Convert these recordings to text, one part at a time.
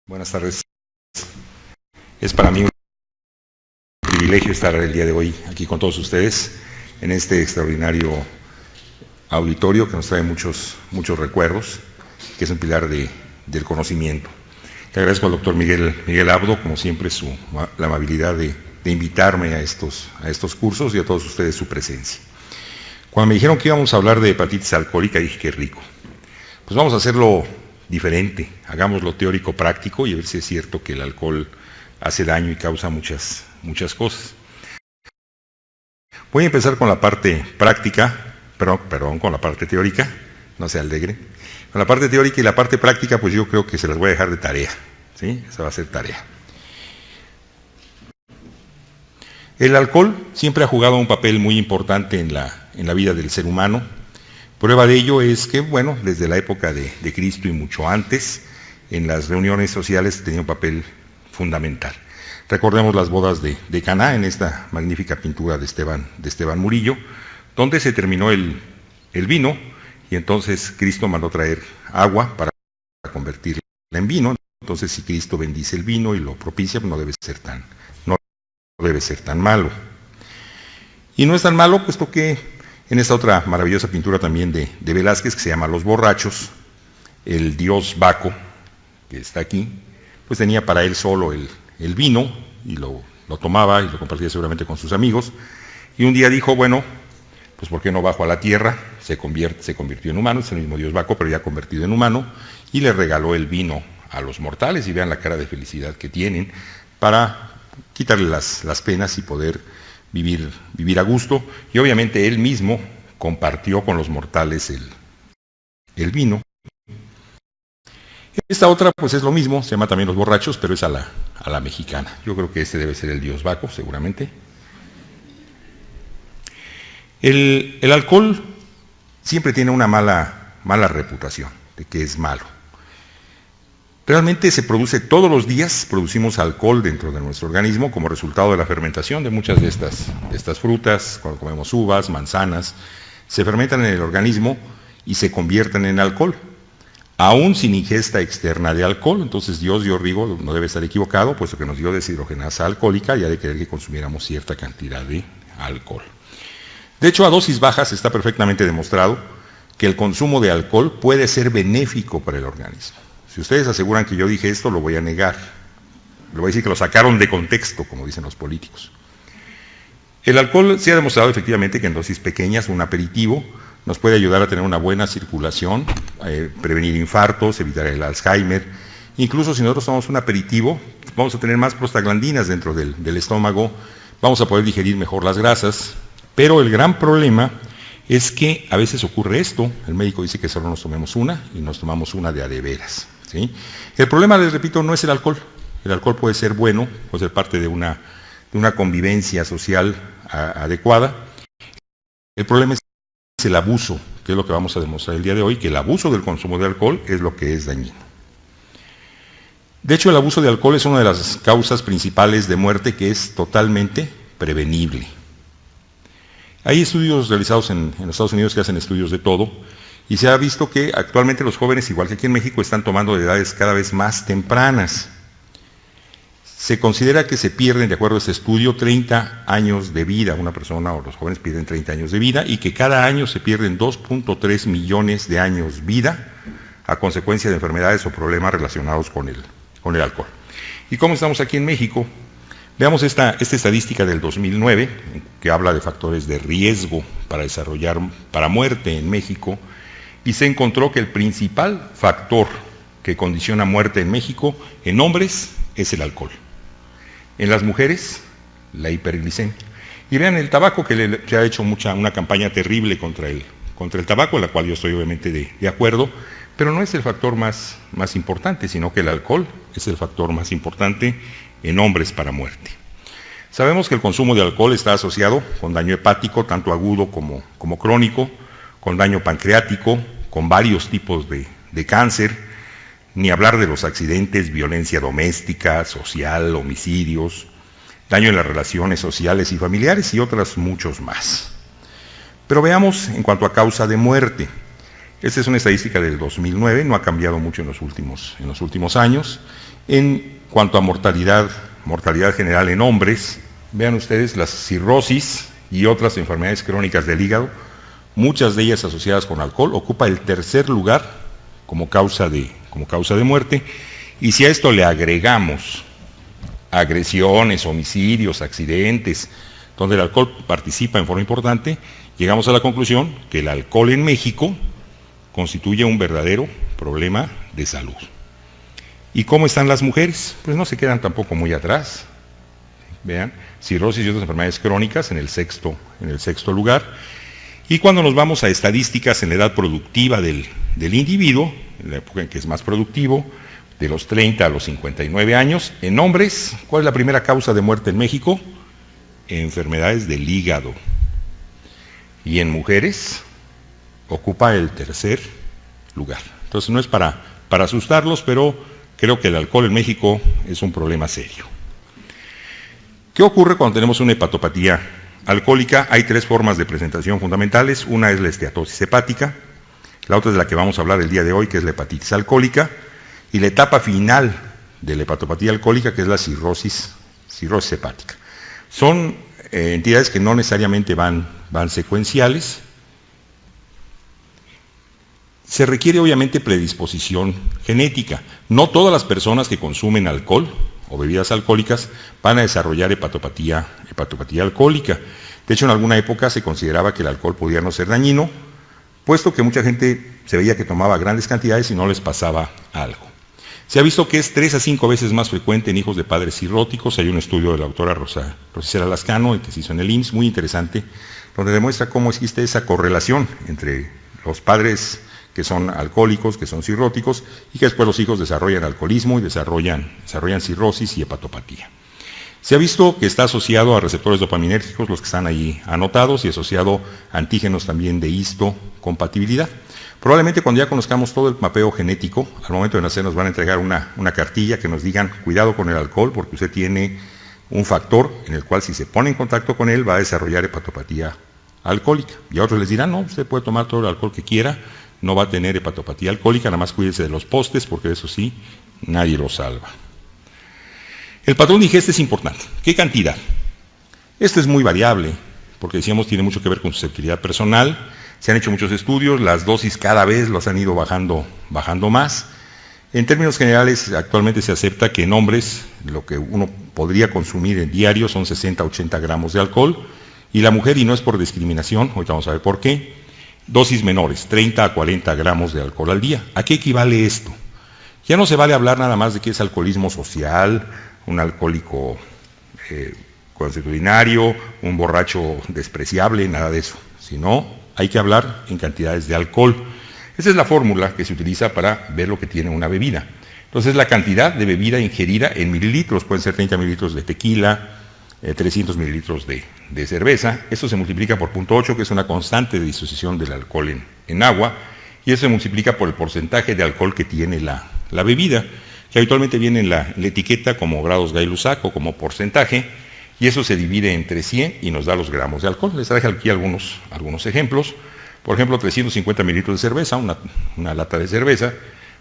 Buenas tardes. Es para mí un privilegio estar el día de hoy aquí con todos ustedes en este extraordinario auditorio que nos trae muchos recuerdos, que es un pilar del conocimiento. Le agradezco al doctor Miguel Abdo, como siempre, la amabilidad de invitarme a estos cursos y a todos ustedes su presencia. Cuando me dijeron que íbamos a hablar de hepatitis alcohólica, dije que rico. Pues vamos a hacerlo diferente, hagámoslo teórico práctico y a ver si es cierto que el alcohol hace daño y causa muchas cosas. Voy a empezar con la parte práctica, perdón, con la parte teórica, no se alegren. Con la parte teórica y la parte práctica, pues yo creo que se las voy a dejar de tarea, ¿sí? Esa va a ser tarea. El alcohol siempre ha jugado un papel muy importante en la vida del ser humano. Prueba de ello es que, bueno, desde la época de Cristo y mucho antes, en las reuniones sociales tenía un papel fundamental. Recordemos las bodas de Caná en esta magnífica pintura de Esteban Murillo, donde se terminó el vino y entonces Cristo mandó traer agua para convertirla en vino. Entonces, si Cristo bendice el vino y lo propicia, no debe ser tan malo. Y no es tan malo, puesto que en esta otra maravillosa pintura también de Velázquez, que se llama Los Borrachos, el dios Baco, que está aquí, pues tenía para él solo el vino, y lo tomaba y lo compartía seguramente con sus amigos, y un día dijo, bueno, pues ¿por qué no bajo a la tierra? Se convirtió en humano, es el mismo dios Baco, pero ya convertido en humano, y le regaló el vino a los mortales, y vean la cara de felicidad que tienen, para quitarle las penas y poder vivir a gusto, y obviamente él mismo compartió con los mortales el vino. Esta otra pues es lo mismo, se llama también Los Borrachos, pero es a la mexicana. Yo creo que este debe ser el dios Baco, seguramente. El alcohol siempre tiene una mala reputación, de que es malo. Realmente se produce todos los días, producimos alcohol dentro de nuestro organismo como resultado de la fermentación de muchas de estas frutas. Cuando comemos uvas, manzanas, se fermentan en el organismo y se convierten en alcohol, aún sin ingesta externa de alcohol. Entonces Dios dio Rigo, no debe estar equivocado, puesto que nos dio deshidrogenasa alcohólica y ha de querer que consumiéramos cierta cantidad de alcohol. De hecho, a dosis bajas está perfectamente demostrado que el consumo de alcohol puede ser benéfico para el organismo. Si ustedes aseguran que yo dije esto, lo voy a negar. Le voy a decir que lo sacaron de contexto, como dicen los políticos. El alcohol se ha demostrado efectivamente que en dosis pequeñas, un aperitivo, nos puede ayudar a tener una buena circulación, prevenir infartos, evitar el Alzheimer. Incluso si nosotros tomamos un aperitivo, vamos a tener más prostaglandinas dentro del estómago, vamos a poder digerir mejor las grasas. Pero el gran problema es que a veces ocurre esto. El médico dice que solo nos tomemos una y nos tomamos una de a de veras, ¿sí? El problema, les repito, no es el alcohol. El alcohol puede ser bueno, puede ser parte de una convivencia social adecuada. El problema es el abuso, que es lo que vamos a demostrar el día de hoy, que el abuso del consumo de alcohol es lo que es dañino. De hecho, el abuso de alcohol es una de las causas principales de muerte que es totalmente prevenible. Hay estudios realizados en los Estados Unidos que hacen estudios de todo, y se ha visto que actualmente los jóvenes, igual que aquí en México, están tomando de edades cada vez más tempranas. Se considera que se pierden, de acuerdo a este estudio, 30 años de vida. Una persona o los jóvenes pierden 30 años de vida, y que cada año se pierden 2.3 millones de años vida a consecuencia de enfermedades o problemas relacionados con el alcohol. ¿Y cómo estamos aquí en México? Veamos esta estadística del 2009, que habla de factores de riesgo para muerte en México, y se encontró que el principal factor que condiciona muerte en México, en hombres, es el alcohol. En las mujeres, la hiperglicemia. Y vean el tabaco, que se ha hecho una campaña terrible contra el tabaco, en la cual yo estoy obviamente de acuerdo, pero no es el factor más importante, sino que el alcohol es el factor más importante en hombres para muerte. Sabemos que el consumo de alcohol está asociado con daño hepático, tanto agudo como crónico, con daño pancreático, con varios tipos de cáncer, ni hablar de los accidentes, violencia doméstica, social, homicidios, daño en las relaciones sociales y familiares y otros muchos más. Pero veamos en cuanto a causa de muerte. Esta es una estadística del 2009, no ha cambiado mucho en los últimos años, En cuanto a mortalidad general en hombres, vean ustedes las cirrosis y otras enfermedades crónicas del hígado, muchas de ellas asociadas con alcohol, ocupa el tercer lugar como causa de muerte. Y si a esto le agregamos agresiones, homicidios, accidentes, donde el alcohol participa en forma importante, llegamos a la conclusión que el alcohol en México constituye un verdadero problema de salud. ¿Y cómo están las mujeres? Pues no se quedan tampoco muy atrás. Vean, cirrosis y otras enfermedades crónicas en el sexto lugar. Y cuando nos vamos a estadísticas en la edad productiva del individuo, en la época en que es más productivo, de los 30 a los 59 años, en hombres, ¿cuál es la primera causa de muerte en México? Enfermedades del hígado. Y en mujeres ocupa el tercer lugar. Entonces no es para asustarlos, pero creo que el alcohol en México es un problema serio. ¿Qué ocurre cuando tenemos una hepatopatía alcohólica? Hay tres formas de presentación fundamentales. Una es la esteatosis hepática, la otra es la que vamos a hablar el día de hoy, que es la hepatitis alcohólica, y la etapa final de la hepatopatía alcohólica, que es la cirrosis hepática. Son entidades que no necesariamente van secuenciales. Se requiere obviamente predisposición genética. No todas las personas que consumen alcohol o bebidas alcohólicas van a desarrollar hepatopatía alcohólica. De hecho, en alguna época se consideraba que el alcohol podía no ser dañino, puesto que mucha gente se veía que tomaba grandes cantidades y no les pasaba algo. Se ha visto que es 3 a 5 veces más frecuente en hijos de padres cirróticos. Hay un estudio de la doctora Rosa Isela Lascano, que se hizo en el IMSS, muy interesante, donde demuestra cómo existe esa correlación entre los padres que son alcohólicos, que son cirróticos, y que después los hijos desarrollan alcoholismo y desarrollan cirrosis y hepatopatía. Se ha visto que está asociado a receptores dopaminérgicos, los que están ahí anotados, y asociado a antígenos también de histocompatibilidad. Probablemente cuando ya conozcamos todo el mapeo genético, al momento de nacer nos van a entregar una cartilla que nos digan, cuidado con el alcohol, porque usted tiene un factor en el cual si se pone en contacto con él va a desarrollar hepatopatía alcohólica. Y a otros les dirán, no, usted puede tomar todo el alcohol que quiera, no va a tener hepatopatía alcohólica, nada más cuídese de los postes, porque eso sí, nadie lo salva. El patrón de ingesta es importante. ¿Qué cantidad? Esto es muy variable, porque decíamos tiene mucho que ver con susceptibilidad personal. Se han hecho muchos estudios, las dosis cada vez los han ido bajando más. En términos generales, actualmente se acepta que en hombres lo que uno podría consumir en diario son 60 a 80 gramos de alcohol, y la mujer, y no es por discriminación, ahorita vamos a ver por qué, dosis menores, 30 a 40 gramos de alcohol al día. ¿A qué equivale esto? Ya no se vale hablar nada más de que es alcoholismo social, un alcohólico consuetudinario, un borracho despreciable, nada de eso, sino hay que hablar en cantidades de alcohol. Esa es la fórmula que se utiliza para ver lo que tiene una bebida. Entonces, la cantidad de bebida ingerida en mililitros, pueden ser 30 mililitros de tequila, 300 mililitros de cerveza. Esto se multiplica por 0.8, que es una constante de disociación del alcohol en agua, y eso se multiplica por el porcentaje de alcohol que tiene la bebida, que habitualmente viene en la etiqueta como grados Gay-Lussac o como porcentaje, y eso se divide entre 100 y nos da los gramos de alcohol. Les traje aquí algunos ejemplos. Por ejemplo, 350 mililitros de cerveza, una lata de cerveza,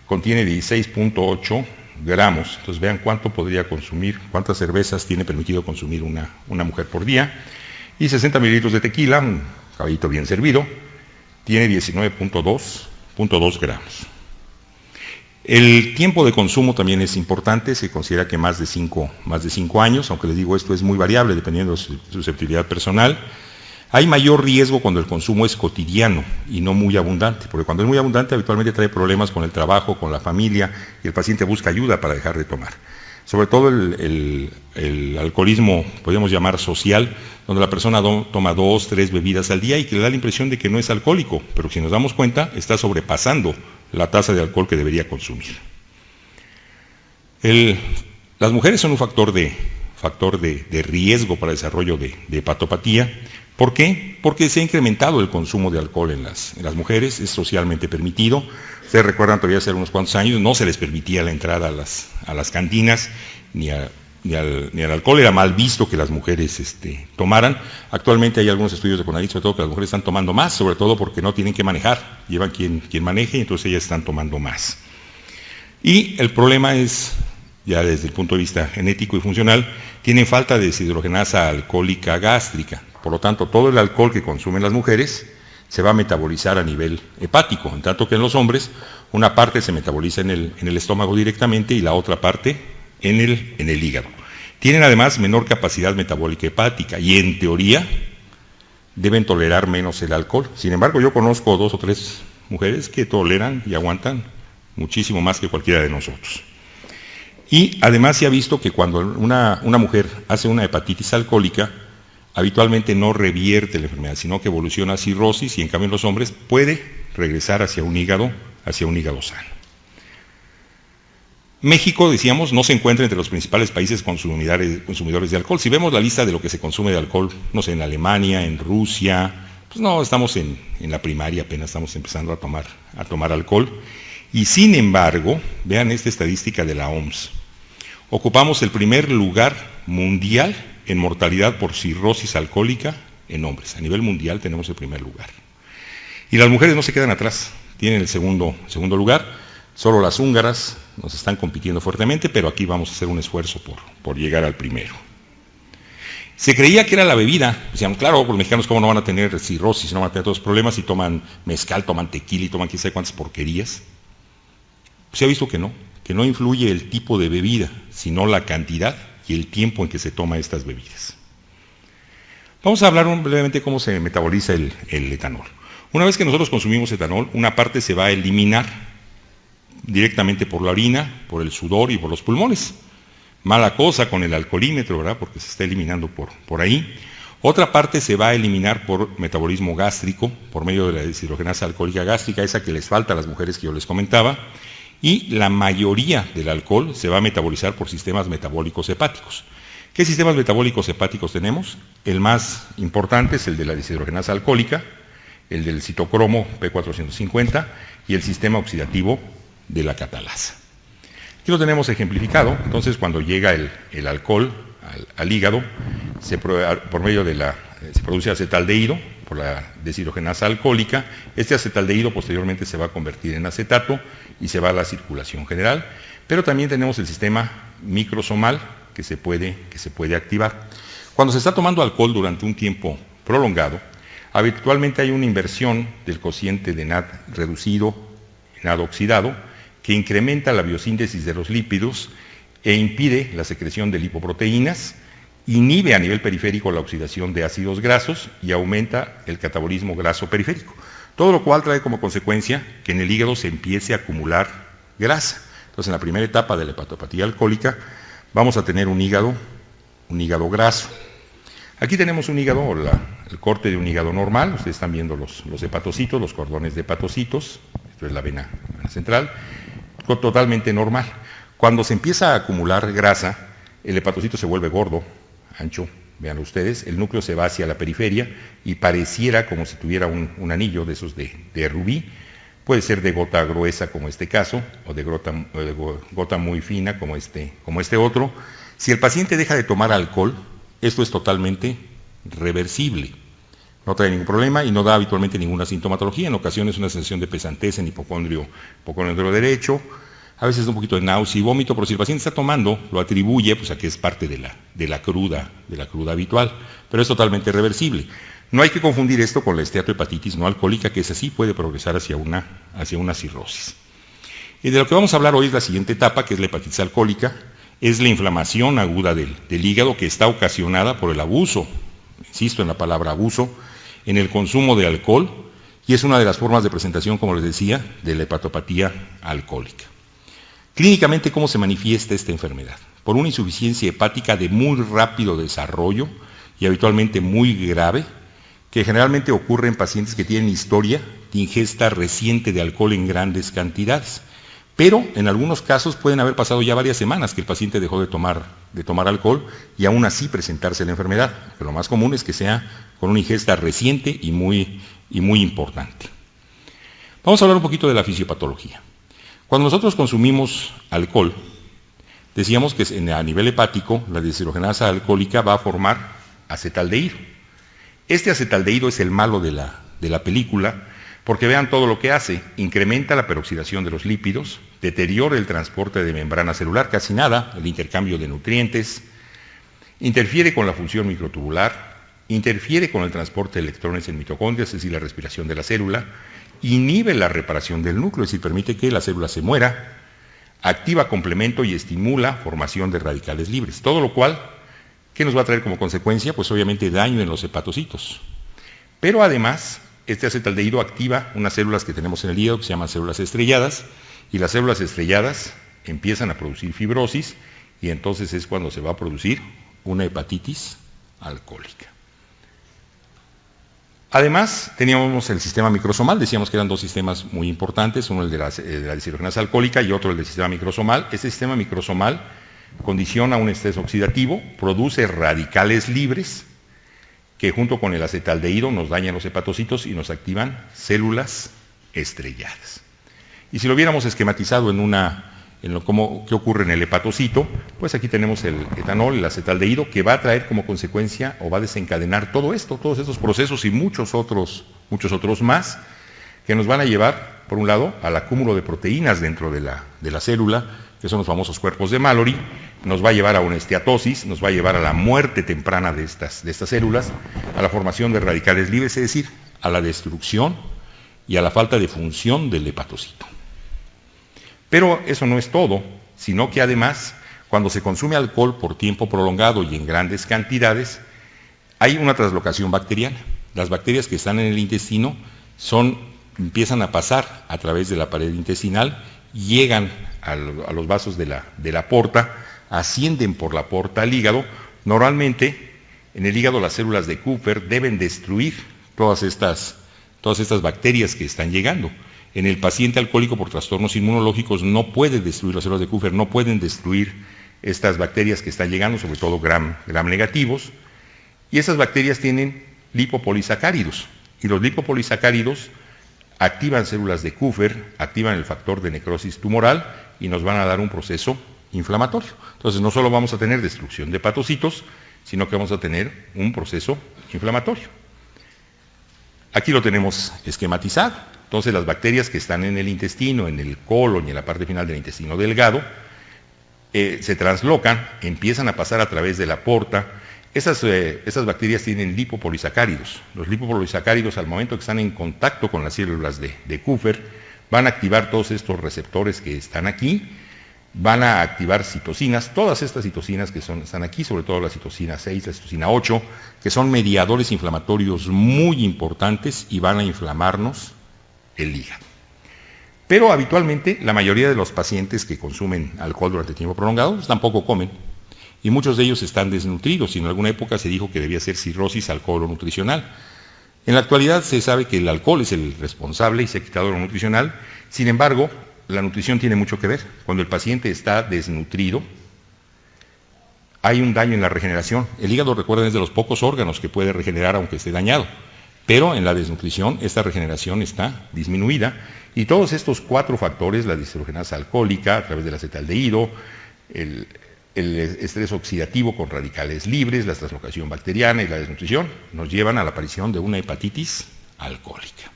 contiene 16.8 gramos. Entonces vean cuánto podría consumir, cuántas cervezas tiene permitido consumir una mujer por día. Y 60 mililitros de tequila, un caballito bien servido, tiene 19.2 gramos. El tiempo de consumo también es importante, se considera que más de 5 años, aunque les digo esto es muy variable dependiendo de su susceptibilidad personal. Hay mayor riesgo cuando el consumo es cotidiano y no muy abundante, porque cuando es muy abundante habitualmente trae problemas con el trabajo, con la familia, y el paciente busca ayuda para dejar de tomar. Sobre todo el alcoholismo, podríamos llamar social, donde la persona toma 2, 3 bebidas al día y que le da la impresión de que no es alcohólico, pero si nos damos cuenta, está sobrepasando la tasa de alcohol que debería consumir. Las mujeres son un factor de riesgo para el desarrollo de hepatopatía. ¿Por qué? Porque se ha incrementado el consumo de alcohol en las mujeres, es socialmente permitido. Ustedes recuerdan todavía hace unos cuantos años no se les permitía la entrada a las cantinas, ni al alcohol, era mal visto que las mujeres tomaran. Actualmente hay algunos estudios de CONADIT, sobre todo que las mujeres están tomando más, sobre todo porque no tienen que manejar, llevan quien maneje, y entonces ellas están tomando más. Y el problema es ya desde el punto de vista genético y funcional, tienen falta de deshidrogenasa alcohólica gástrica. Por lo tanto, todo el alcohol que consumen las mujeres se va a metabolizar a nivel hepático, en tanto que en los hombres una parte se metaboliza en el estómago directamente y la otra parte en el hígado. Tienen además menor capacidad metabólica hepática y en teoría deben tolerar menos el alcohol. Sin embargo, yo conozco 2 o 3 mujeres que toleran y aguantan muchísimo más que cualquiera de nosotros. Y además se ha visto que cuando una mujer hace una hepatitis alcohólica, habitualmente no revierte la enfermedad, sino que evoluciona a cirrosis y en cambio en los hombres puede regresar hacia un hígado sano. México, decíamos, no se encuentra entre los principales países consumidores de alcohol. Si vemos la lista de lo que se consume de alcohol, no sé, en Alemania, en Rusia, pues no, estamos en la primaria, apenas estamos empezando a tomar alcohol. Y sin embargo, vean esta estadística de la OMS. Ocupamos el primer lugar mundial en mortalidad por cirrosis alcohólica en hombres. A nivel mundial tenemos el primer lugar. Y las mujeres no se quedan atrás, tienen el segundo lugar. Solo las húngaras nos están compitiendo fuertemente, pero aquí vamos a hacer un esfuerzo por llegar al primero. Se creía que era la bebida. Decían, claro, los mexicanos cómo no van a tener cirrosis, no van a tener todos los problemas si toman mezcal, toman tequila y toman quién sabe cuántas porquerías. Se ha visto que no influye el tipo de bebida, sino la cantidad y el tiempo en que se toma estas bebidas. Vamos a hablar brevemente cómo se metaboliza el etanol. Una vez que nosotros consumimos etanol, una parte se va a eliminar directamente por la orina, por el sudor y por los pulmones. Mala cosa con el alcoholímetro, ¿verdad? Porque se está eliminando por ahí. Otra parte se va a eliminar por metabolismo gástrico, por medio de la deshidrogenasa alcohólica gástrica, esa que les falta a las mujeres que yo les comentaba. Y la mayoría del alcohol se va a metabolizar por sistemas metabólicos hepáticos. ¿Qué sistemas metabólicos hepáticos tenemos? El más importante es el de la deshidrogenasa alcohólica, el del citocromo P450 y el sistema oxidativo de la catalasa. Aquí lo tenemos ejemplificado. Entonces, cuando llega el alcohol al hígado, se produce acetaldehído por la deshidrogenasa alcohólica. Este acetaldehído posteriormente se va a convertir en acetato y se va a la circulación general. Pero también tenemos el sistema microsomal que se puede activar. Cuando se está tomando alcohol durante un tiempo prolongado, habitualmente hay una inversión del cociente de NAD reducido, NAD oxidado, que incrementa la biosíntesis de los lípidos e impide la secreción de lipoproteínas, inhibe a nivel periférico la oxidación de ácidos grasos y aumenta el catabolismo graso periférico. Todo lo cual trae como consecuencia que en el hígado se empiece a acumular grasa. Entonces, en la primera etapa de la hepatopatía alcohólica vamos a tener un hígado graso. Aquí tenemos un hígado, el corte de un hígado normal. Ustedes están viendo los hepatocitos, los cordones de hepatocitos. Esto es la vena central, totalmente normal. Cuando se empieza a acumular grasa, el hepatocito se vuelve gordo, ancho, vean ustedes, el núcleo se va hacia la periferia y pareciera como si tuviera un anillo de esos de rubí. Puede ser de gota gruesa como este caso, o de gota muy fina como este otro. Si el paciente deja de tomar alcohol, esto es totalmente reversible. No trae ningún problema y no da habitualmente ninguna sintomatología. En ocasiones una sensación de pesantez en hipocondrio derecho, a veces un poquito de náusea y vómito, pero si el paciente está tomando, lo atribuye pues, a que es parte de la cruda habitual, pero es totalmente reversible. No hay que confundir esto con la esteatohepatitis no alcohólica, que esa sí puede progresar hacia una cirrosis. Y de lo que vamos a hablar hoy es la siguiente etapa, que es la hepatitis alcohólica, es la inflamación aguda del hígado que está ocasionada por el abuso, insisto en la palabra abuso, en el consumo de alcohol, y es una de las formas de presentación, como les decía, de la hepatopatía alcohólica. Clínicamente, ¿cómo se manifiesta esta enfermedad? Por una insuficiencia hepática de muy rápido desarrollo y habitualmente muy grave, que generalmente ocurre en pacientes que tienen historia de ingesta reciente de alcohol en grandes cantidades. Pero en algunos casos pueden haber pasado ya varias semanas que el paciente dejó de tomar alcohol y aún así presentarse la enfermedad. Pero lo más común es que sea con una ingesta reciente y muy importante. Vamos a hablar un poquito de la fisiopatología. Cuando nosotros consumimos alcohol, decíamos que a nivel hepático la deshidrogenasa alcohólica va a formar acetaldehído. Este acetaldehído es el malo de la película Porque vean todo lo que hace: incrementa la peroxidación de los lípidos, deteriora el transporte de membrana celular, casi nada, el intercambio de nutrientes, interfiere con la función microtubular, interfiere con el transporte de electrones en mitocondrias, es decir, la respiración de la célula, inhibe la reparación del núcleo, es decir, permite que la célula se muera, activa complemento y estimula formación de radicales libres, todo lo cual, ¿qué nos va a traer como consecuencia? Pues obviamente daño en los hepatocitos. Pero además, este acetaldehído activa unas células que tenemos en el hígado que se llaman células estrelladas, y las células estrelladas empiezan a producir fibrosis, y entonces es cuando se va a producir una hepatitis alcohólica. Además, teníamos el sistema microsomal, decíamos que eran dos sistemas muy importantes, uno el de la deshidrogenasa alcohólica y otro el del sistema microsomal. Este sistema microsomal condiciona un estrés oxidativo, produce radicales libres que junto con el acetaldehído nos dañan los hepatocitos y nos activan células estrelladas. Y si lo hubiéramos esquematizado qué ocurre en el hepatocito, pues aquí tenemos el etanol, el acetaldehído, que va a traer como consecuencia o va a desencadenar todo esto, todos estos procesos y muchos otros más, que nos van a llevar, por un lado, al acúmulo de proteínas dentro de la célula, que son los famosos cuerpos de Mallory, nos va a llevar a una esteatosis, nos va a llevar a la muerte temprana de estas células, a la formación de radicales libres, es decir, a la destrucción y a la falta de función del hepatocito. Pero eso no es todo, sino que además, cuando se consume alcohol por tiempo prolongado y en grandes cantidades, hay una translocación bacteriana. Las bacterias que están en el intestino empiezan a pasar a través de la pared intestinal, llegan a los vasos de la porta, ascienden por la porta al hígado. Normalmente, en el hígado las células de Kupffer deben destruir todas estas bacterias que están llegando. En el paciente alcohólico por trastornos inmunológicos no puede destruir las células de Kupffer, no pueden destruir estas bacterias que están llegando, sobre todo gram negativos, y esas bacterias tienen lipopolisacáridos, y los lipopolisacáridos activan células de Kupffer, activan el factor de necrosis tumoral y nos van a dar un proceso inflamatorio. Entonces no solo vamos a tener destrucción de hepatocitos, sino que vamos a tener un proceso inflamatorio. Aquí lo tenemos esquematizado. Entonces las bacterias que están en el intestino, en el colon y en la parte final del intestino delgado, se translocan, empiezan a pasar a través de la porta. Esas bacterias tienen lipopolisacáridos. Los lipopolisacáridos, al momento que están en contacto con las células de Kupffer, van a activar todos estos receptores que están aquí, van a activar citocinas, todas estas citocinas que están aquí, sobre todo la citocina 6, la citocina 8, que son mediadores inflamatorios muy importantes y van a inflamarnos el hígado. Pero habitualmente la mayoría de los pacientes que consumen alcohol durante tiempo prolongado pues, tampoco comen, y muchos de ellos están desnutridos, y en alguna época se dijo que debía ser cirrosis alcoholo-nutricional. En la actualidad se sabe que el alcohol es el responsable y se ha quitado lo nutricional. Sin embargo, la nutrición tiene mucho que ver. Cuando el paciente está desnutrido, hay un daño en la regeneración. El hígado, recuerden, es de los pocos órganos que puede regenerar aunque esté dañado. Pero en la desnutrición esta regeneración está disminuida, y todos estos 4 factores, la deshidrogenasa alcohólica a través del acetaldehído, el estrés oxidativo con radicales libres, la translocación bacteriana y la desnutrición, nos llevan a la aparición de una hepatitis alcohólica.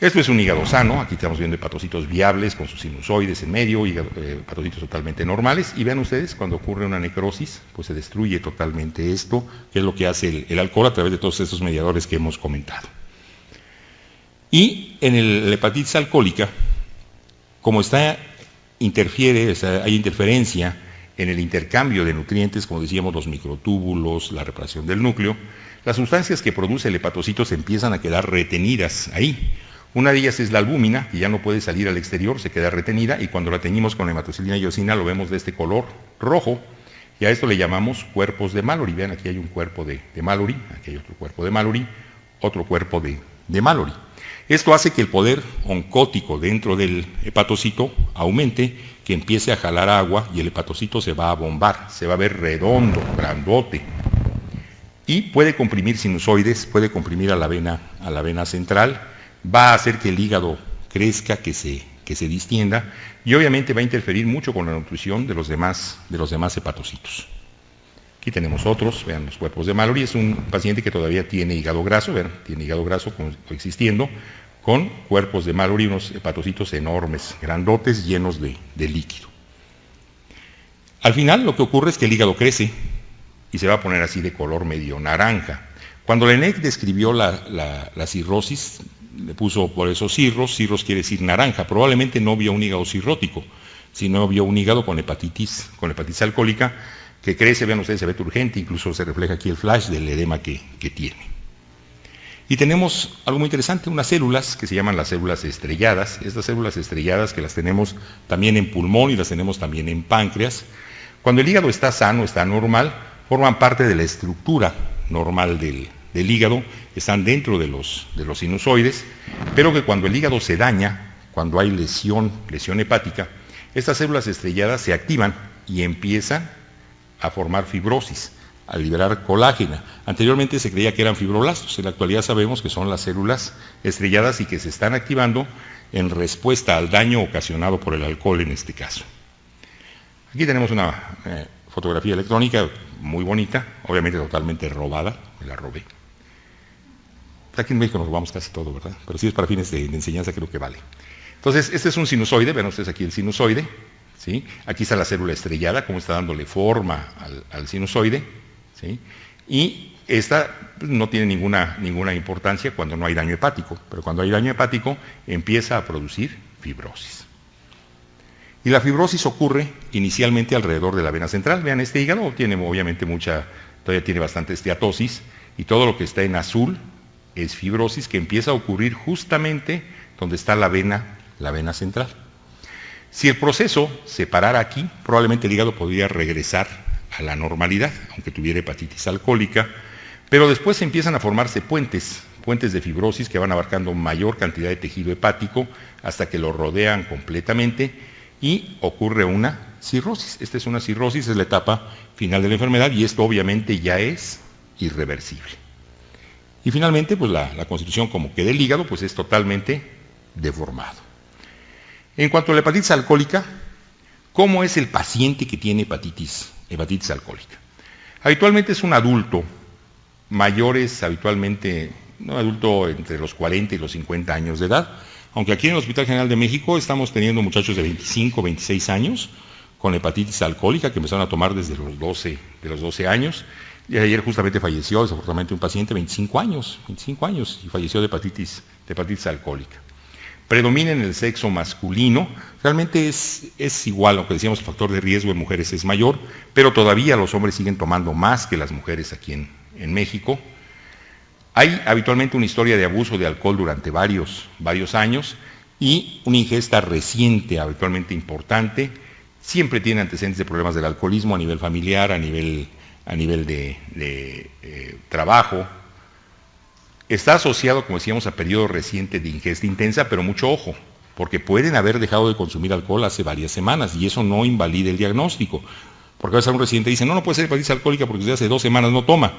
Esto es un hígado sano. Aquí estamos viendo hepatocitos viables con sus sinusoides en medio, hepatocitos totalmente normales, y vean ustedes, cuando ocurre una necrosis, pues se destruye totalmente esto, que es lo que hace el alcohol a través de todos estos mediadores que hemos comentado. Y en la hepatitis alcohólica, como hay interferencia en el intercambio de nutrientes, como decíamos, los microtúbulos, la reparación del núcleo, las sustancias que produce el hepatocito se empiezan a quedar retenidas ahí. Una de ellas es la albúmina, que ya no puede salir al exterior, se queda retenida, y cuando la teñimos con hematocilina y eosina lo vemos de este color rojo, y a esto le llamamos cuerpos de Mallory. Vean, aquí hay un cuerpo de Mallory, aquí hay otro cuerpo de Mallory, otro cuerpo de Mallory. Esto hace que el poder oncótico dentro del hepatocito aumente, que empiece a jalar agua, y el hepatocito se va a bombar, se va a ver redondo, grandote, y puede comprimir sinusoides, puede comprimir a la vena central, va a hacer que el hígado crezca, que se distienda, y obviamente va a interferir mucho con la nutrición de los demás hepatocitos. Aquí tenemos otros, vean los cuerpos de Mallory, es un paciente que todavía tiene hígado graso, vean, tiene hígado graso coexistiendo con cuerpos de Mallory, unos hepatocitos enormes, grandotes, llenos de líquido. Al final lo que ocurre es que el hígado crece y se va a poner así de color medio naranja. Cuando Laennec describió la cirrosis, le puso por eso cirros quiere decir naranja, probablemente no vio un hígado cirrótico, sino vio un hígado con hepatitis alcohólica, que crece, vean ustedes, se ve turgente, incluso se refleja aquí el flash del edema que tiene. Y tenemos algo muy interesante, unas células que se llaman las células estrelladas. Estas células estrelladas que las tenemos también en pulmón y las tenemos también en páncreas. Cuando el hígado está sano, está normal, forman parte de la estructura normal del hígado, están dentro de los sinusoides, pero que cuando el hígado se daña, cuando hay lesión hepática, estas células estrelladas se activan y empiezan a formar fibrosis, a liberar colágeno. Anteriormente se creía que eran fibroblastos, en la actualidad sabemos que son las células estrelladas y que se están activando en respuesta al daño ocasionado por el alcohol en este caso. Aquí tenemos una fotografía electrónica muy bonita, obviamente totalmente robada, me la robé. Aquí en México nos robamos casi todo, ¿verdad? Pero si es para fines de enseñanza creo que vale. Entonces, este es un sinusoide, vean ustedes aquí el sinusoide, ¿sí? Aquí está la célula estrellada, cómo está dándole forma al sinusoide, ¿sí? Y esta no tiene ninguna importancia cuando no hay daño hepático, pero cuando hay daño hepático empieza a producir fibrosis. Y la fibrosis ocurre inicialmente alrededor de la vena central. Vean, este hígado tiene obviamente todavía tiene bastante esteatosis, y todo lo que está en azul es fibrosis que empieza a ocurrir justamente donde está la vena central. Si el proceso se parara aquí, probablemente el hígado podría regresar a la normalidad, aunque tuviera hepatitis alcohólica, pero después empiezan a formarse puentes de fibrosis que van abarcando mayor cantidad de tejido hepático hasta que lo rodean completamente y ocurre una cirrosis. Esta es una cirrosis, es la etapa final de la enfermedad y esto obviamente ya es irreversible. Y finalmente, pues la constitución como que del hígado, pues es totalmente deformado. En cuanto a la hepatitis alcohólica, ¿cómo es el paciente que tiene hepatitis alcohólica? Habitualmente es un adulto, mayores habitualmente, un adulto entre los 40 y los 50 años de edad, aunque aquí en el Hospital General de México estamos teniendo muchachos de 25, 26 años con hepatitis alcohólica que empezaron a tomar desde los 12 años. Y ayer justamente falleció, desafortunadamente, un paciente de 25 años, y falleció de hepatitis alcohólica. Predomina en el sexo masculino, realmente es igual, aunque decíamos el factor de riesgo en mujeres es mayor, pero todavía los hombres siguen tomando más que las mujeres aquí en México. Hay habitualmente una historia de abuso de alcohol durante varios años y una ingesta reciente, habitualmente importante. Siempre tiene antecedentes de problemas del alcoholismo a nivel familiar, a nivel de trabajo. Está asociado, como decíamos, a periodo reciente de ingesta intensa, pero mucho ojo, porque pueden haber dejado de consumir alcohol hace varias semanas y eso no invalida el diagnóstico. Porque a veces un residente dice, no puede ser hepatitis alcohólica porque desde hace 2 semanas no toma.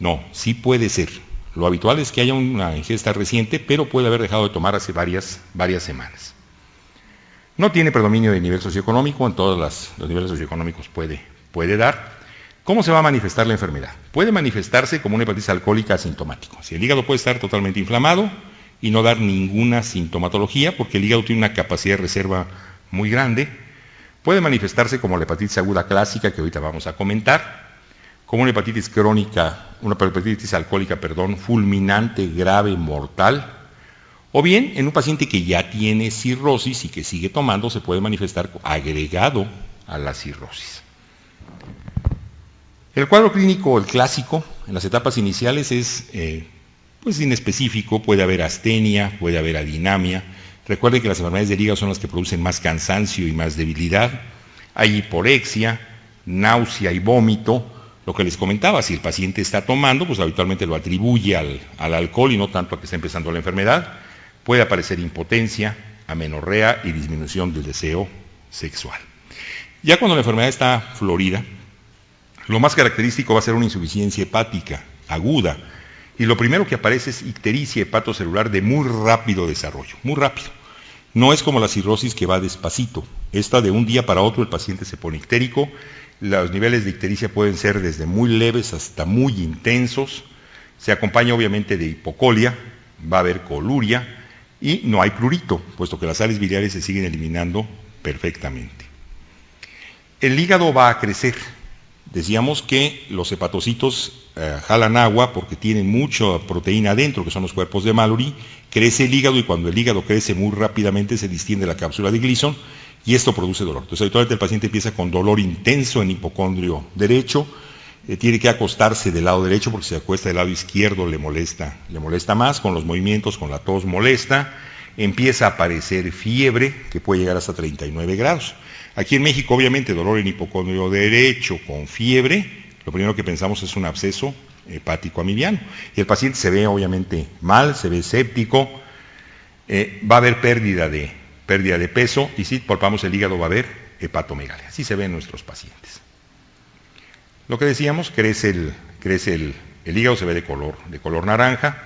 No, sí puede ser. Lo habitual es que haya una ingesta reciente, pero puede haber dejado de tomar hace varias semanas. No tiene predominio de nivel socioeconómico, en todos los niveles socioeconómicos puede dar. ¿Cómo se va a manifestar la enfermedad? Puede manifestarse como una hepatitis alcohólica asintomática. Si el hígado puede estar totalmente inflamado y no dar ninguna sintomatología, porque el hígado tiene una capacidad de reserva muy grande. Puede manifestarse como la hepatitis aguda clásica, que ahorita vamos a comentar, como una hepatitis alcohólica, fulminante, grave, mortal, o bien en un paciente que ya tiene cirrosis y que sigue tomando, se puede manifestar agregado a la cirrosis. El cuadro clínico, el clásico, en las etapas iniciales es inespecífico, puede haber astenia, puede haber adinamia. Recuerden que las enfermedades del hígado son las que producen más cansancio y más debilidad. Hay hiporexia, náusea y vómito. Lo que les comentaba, si el paciente está tomando, pues habitualmente lo atribuye al alcohol y no tanto a que está empezando la enfermedad. Puede aparecer impotencia, amenorrea y disminución del deseo sexual. Ya cuando la enfermedad está florida, lo más característico va a ser una insuficiencia hepática aguda. Y lo primero que aparece es ictericia hepatocelular de muy rápido desarrollo, muy rápido. No es como la cirrosis que va despacito. Esta de un día para otro el paciente se pone ictérico. Los niveles de ictericia pueden ser desde muy leves hasta muy intensos. Se acompaña obviamente de hipocolia, va a haber coluria y no hay prurito, puesto que las sales biliares se siguen eliminando perfectamente. El hígado va a crecer. Decíamos que los hepatocitos jalan agua porque tienen mucha proteína adentro, que son los cuerpos de Mallory. Crece el hígado y cuando el hígado crece muy rápidamente se distiende la cápsula de Gleason y esto produce dolor. Entonces habitualmente el paciente empieza con dolor intenso en hipocondrio derecho, tiene que acostarse del lado derecho porque si se acuesta del lado izquierdo le molesta más, con los movimientos, con la tos molesta, empieza a aparecer fiebre que puede llegar hasta 39 grados. Aquí en México obviamente dolor en hipocondrio derecho con fiebre, lo primero que pensamos es un absceso hepático amibiano y el paciente se ve obviamente mal, se ve séptico, va a haber pérdida de peso y si palpamos el hígado va a haber hepatomegalia, así se ve en nuestros pacientes. Lo que decíamos, crece el hígado, se ve de color naranja.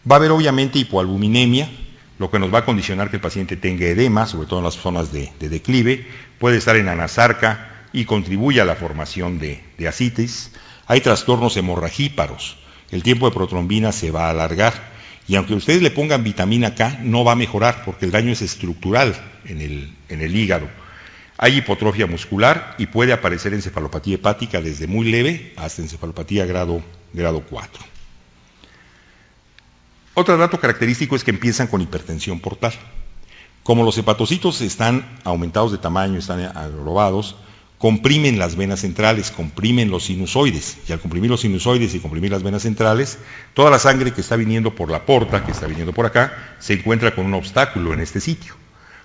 Va a haber obviamente hipoalbuminemia, lo que nos va a condicionar que el paciente tenga edema, sobre todo en las zonas de declive, puede estar en anasarca y contribuye a la formación de ascites. Hay trastornos hemorragíparos, el tiempo de protrombina se va a alargar y aunque ustedes le pongan vitamina K, no va a mejorar porque el daño es estructural en el hígado. Hay hipotrofia muscular y puede aparecer encefalopatía hepática desde muy leve hasta encefalopatía grado 4. Otro dato característico es que empiezan con hipertensión portal. Como los hepatocitos están aumentados de tamaño, están aglobados, comprimen las venas centrales, comprimen los sinusoides. Y al comprimir los sinusoides y comprimir las venas centrales, toda la sangre que está viniendo por la porta, que está viniendo por acá, se encuentra con un obstáculo en este sitio.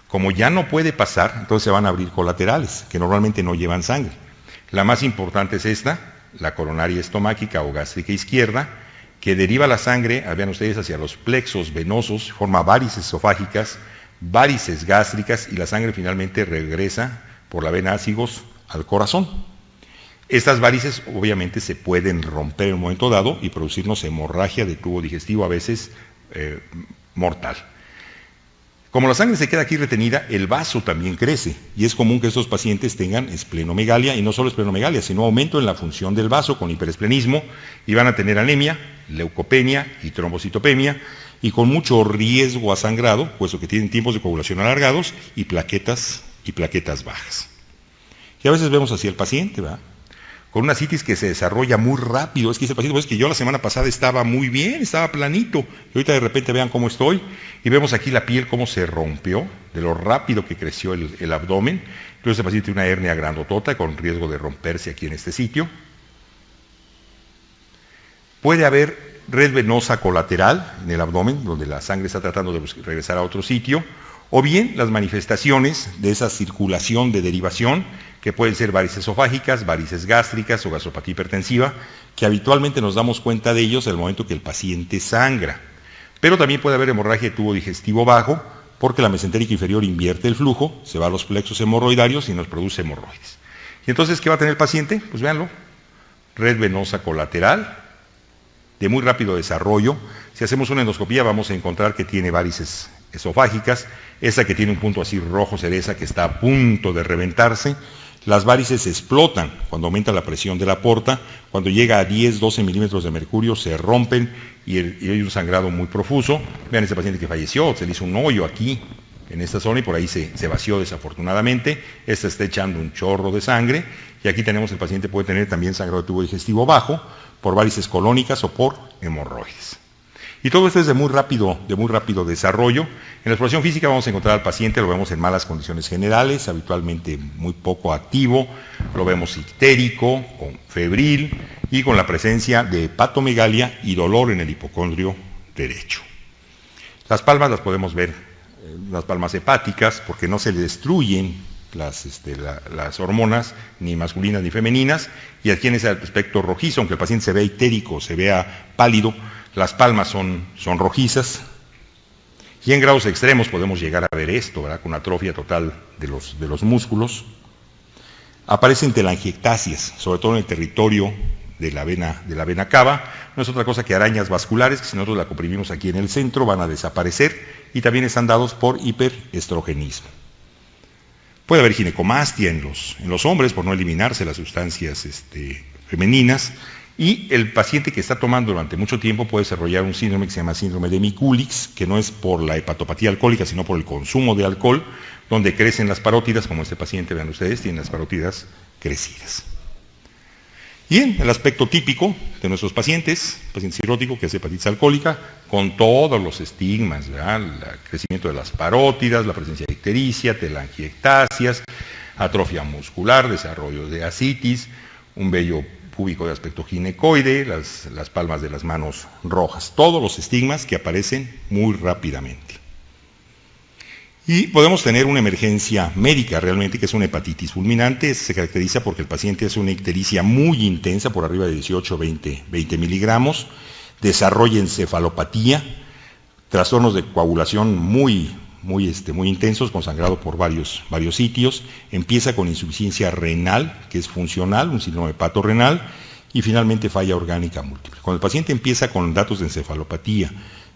Como ya no puede pasar, entonces se van a abrir colaterales, que normalmente no llevan sangre. La más importante es esta, la coronaria estomáquica o gástrica izquierda, que deriva la sangre, vean ustedes, hacia los plexos venosos, forma varices esofágicas, varices gástricas y la sangre finalmente regresa por la vena ácigos al corazón. Estas varices obviamente se pueden romper en un momento dado y producirnos hemorragia de tubo digestivo, a veces mortal. Como la sangre se queda aquí retenida, el vaso también crece y es común que estos pacientes tengan esplenomegalia y no solo esplenomegalia, sino aumento en la función del vaso con hiperesplenismo y van a tener anemia, leucopenia y trombocitopenia y con mucho riesgo a sangrado, puesto que tienen tiempos de coagulación alargados y plaquetas bajas. Y a veces vemos así al paciente, ¿verdad? Con una citis que se desarrolla muy rápido. Es que dice el paciente, pues es que yo la semana pasada estaba muy bien, estaba planito, y ahorita de repente vean cómo estoy, y vemos aquí la piel cómo se rompió, de lo rápido que creció el abdomen. Entonces el paciente tiene una hernia grandotota con riesgo de romperse aquí en este sitio. Puede haber red venosa colateral en el abdomen, donde la sangre está tratando de regresar a otro sitio, o bien las manifestaciones de esa circulación de derivación, que pueden ser varices esofágicas, varices gástricas o gastropatía hipertensiva, que habitualmente nos damos cuenta de ellos en el momento que el paciente sangra. Pero también puede haber hemorragia de tubo digestivo bajo, porque la mesentérica inferior invierte el flujo, se va a los plexos hemorroidarios y nos produce hemorroides. Y entonces, ¿qué va a tener el paciente? Pues véanlo, red venosa colateral, de muy rápido desarrollo. Si hacemos una endoscopía vamos a encontrar que tiene varices esofágicas, esa que tiene un punto así rojo cereza que está a punto de reventarse. Las varices explotan cuando aumenta la presión de la porta, cuando llega a 10-12 milímetros de mercurio se rompen y hay un sangrado muy profuso. Vean ese paciente que falleció, se le hizo un hoyo aquí en esta zona y por ahí se vació desafortunadamente. Esta está echando un chorro de sangre y aquí tenemos el paciente puede tener también sangrado de tubo digestivo bajo por varices colónicas o por hemorroides. Y todo esto es de muy rápido desarrollo. En la exploración física vamos a encontrar al paciente, lo vemos en malas condiciones generales, habitualmente muy poco activo, lo vemos ictérico, con febril y con la presencia de hepatomegalia y dolor en el hipocondrio derecho. Las palmas las podemos ver, las palmas hepáticas, porque no se le destruyen las hormonas, ni masculinas ni femeninas, y aquí en ese aspecto rojizo, aunque el paciente se vea ictérico, se vea pálido, las palmas son rojizas, y en grados extremos podemos llegar a ver esto, ¿verdad? Con atrofia total de los músculos. Aparecen telangiectasias, sobre todo en el territorio de la vena cava. No es otra cosa que arañas vasculares, que si nosotros la comprimimos aquí en el centro van a desaparecer y también están dados por hiperestrogenismo. Puede haber ginecomastia en los hombres por no eliminarse las sustancias femeninas, y el paciente que está tomando durante mucho tiempo puede desarrollar un síndrome que se llama síndrome de Mikulicz, que no es por la hepatopatía alcohólica, sino por el consumo de alcohol, donde crecen las parótidas, como este paciente, vean ustedes, tiene las parótidas crecidas. Y en el aspecto típico de nuestros paciente cirrótico, que es hepatitis alcohólica, con todos los estigmas, ¿verdad? El crecimiento de las parótidas, la presencia de ictericia, telangiectasias, atrofia muscular, desarrollo de ascitis, un vello púbico de aspecto ginecoide, las palmas de las manos rojas, todos los estigmas que aparecen muy rápidamente. Y podemos tener una emergencia médica realmente, que es una hepatitis fulminante. Se caracteriza porque el paciente hace una ictericia muy intensa, por arriba de 18 20 miligramos, desarrolla encefalopatía, trastornos de coagulación muy intensos, con sangrado por varios sitios, empieza con insuficiencia renal, que es funcional, un síndrome hepatorrenal, y finalmente falla orgánica múltiple. Cuando el paciente empieza con datos de encefalopatía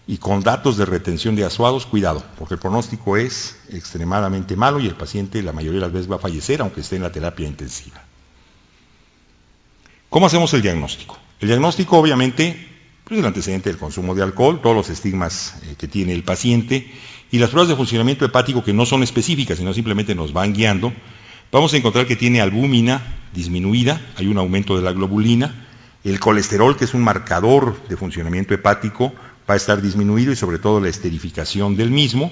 y con datos de retención de ácidos, cuidado, porque el pronóstico es extremadamente malo y el paciente la mayoría de las veces va a fallecer, aunque esté en la terapia intensiva. ¿Cómo hacemos el diagnóstico? El diagnóstico, obviamente, pues el antecedente del consumo de alcohol, todos los estigmas que tiene el paciente, y las pruebas de funcionamiento hepático que no son específicas, sino simplemente nos van guiando. Vamos a encontrar que tiene albúmina disminuida, hay un aumento de la globulina, el colesterol, que es un marcador de funcionamiento hepático, va a estar disminuido, y sobre todo la esterificación del mismo.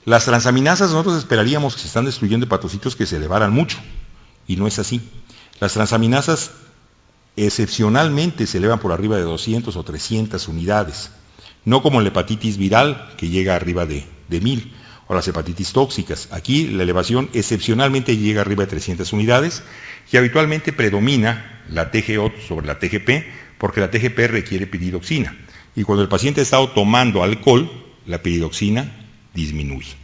Las transaminasas, nosotros esperaríamos que se están destruyendo hepatocitos que se elevaran mucho, y no es así. Las transaminasas excepcionalmente se elevan por arriba de 200 o 300 unidades, no como en la hepatitis viral, que llega arriba de 1000, o las hepatitis tóxicas. Aquí la elevación excepcionalmente llega arriba de 300 unidades, y habitualmente predomina la TGO sobre la TGP, porque la TGP requiere piridoxina, y cuando el paciente ha estado tomando alcohol, la piridoxina disminuye.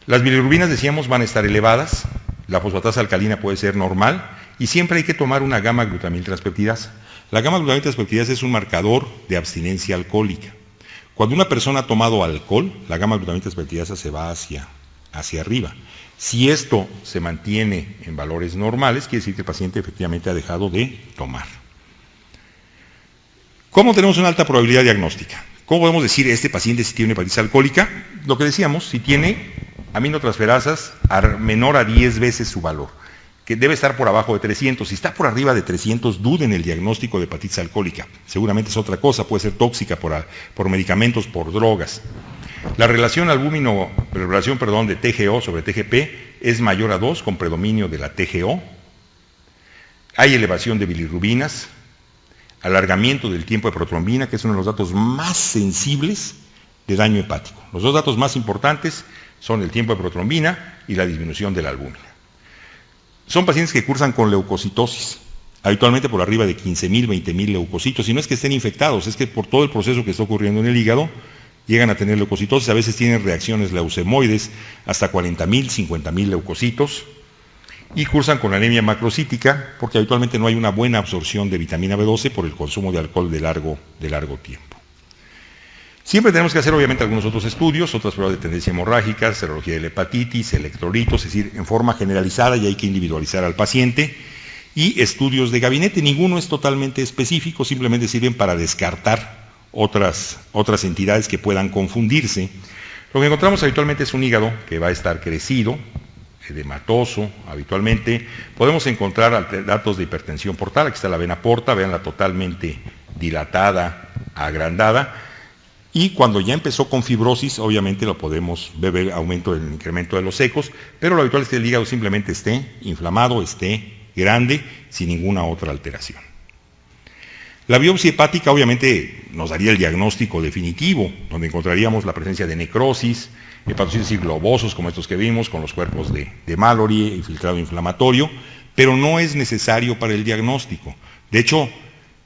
Las bilirrubinas, decíamos, van a estar elevadas, la fosfatasa alcalina puede ser normal, y siempre hay que tomar una gamma-glutamiltranseptidasa. La gamma-glutamiltranseptidasa es un marcador de abstinencia alcohólica. Cuando una persona ha tomado alcohol, la gamma-glutamiltranseptidasa se va hacia arriba. Si esto se mantiene en valores normales, quiere decir que el paciente efectivamente ha dejado de tomar. ¿Cómo tenemos una alta probabilidad diagnóstica? ¿Cómo podemos decir este paciente si tiene una hepatitis alcohólica? Lo que decíamos, si tiene aminotransferasas menor a 10 veces su valor, que debe estar por abajo de 300. Si está por arriba de 300, duden el diagnóstico de hepatitis alcohólica. Seguramente es otra cosa, puede ser tóxica por medicamentos, por drogas. La relación de TGO sobre TGP es mayor a 2, con predominio de la TGO. Hay elevación de bilirrubinas, alargamiento del tiempo de protrombina, que es uno de los datos más sensibles de daño hepático. Los dos datos más importantes son el tiempo de protrombina y la disminución de la albúmina. Son pacientes que cursan con leucocitosis, habitualmente por arriba de 15.000, 20.000 leucocitos, y no es que estén infectados, es que por todo el proceso que está ocurriendo en el hígado, llegan a tener leucocitosis, a veces tienen reacciones leucemoides, hasta 40.000, 50.000 leucocitos, y cursan con anemia macrocítica, porque habitualmente no hay una buena absorción de vitamina B12 por el consumo de alcohol de largo tiempo. Siempre tenemos que hacer, obviamente, algunos otros estudios, otras pruebas de tendencia hemorrágica, serología de la hepatitis, electrolitos, es decir, en forma generalizada, y hay que individualizar al paciente, y estudios de gabinete. Ninguno es totalmente específico, simplemente sirven para descartar otras entidades que puedan confundirse. Lo que encontramos habitualmente es un hígado que va a estar crecido, edematoso, habitualmente. Podemos encontrar datos de hipertensión portal, aquí está la vena porta, veanla totalmente dilatada, agrandada. Y cuando ya empezó con fibrosis, obviamente lo podemos ver el incremento de los ecos, pero lo habitual es que el hígado simplemente esté inflamado, esté grande, sin ninguna otra alteración. La biopsia hepática obviamente nos daría el diagnóstico definitivo, donde encontraríamos la presencia de necrosis, hepatocitos globosos como estos que vimos, con los cuerpos de Mallory, infiltrado inflamatorio, pero no es necesario para el diagnóstico. De hecho,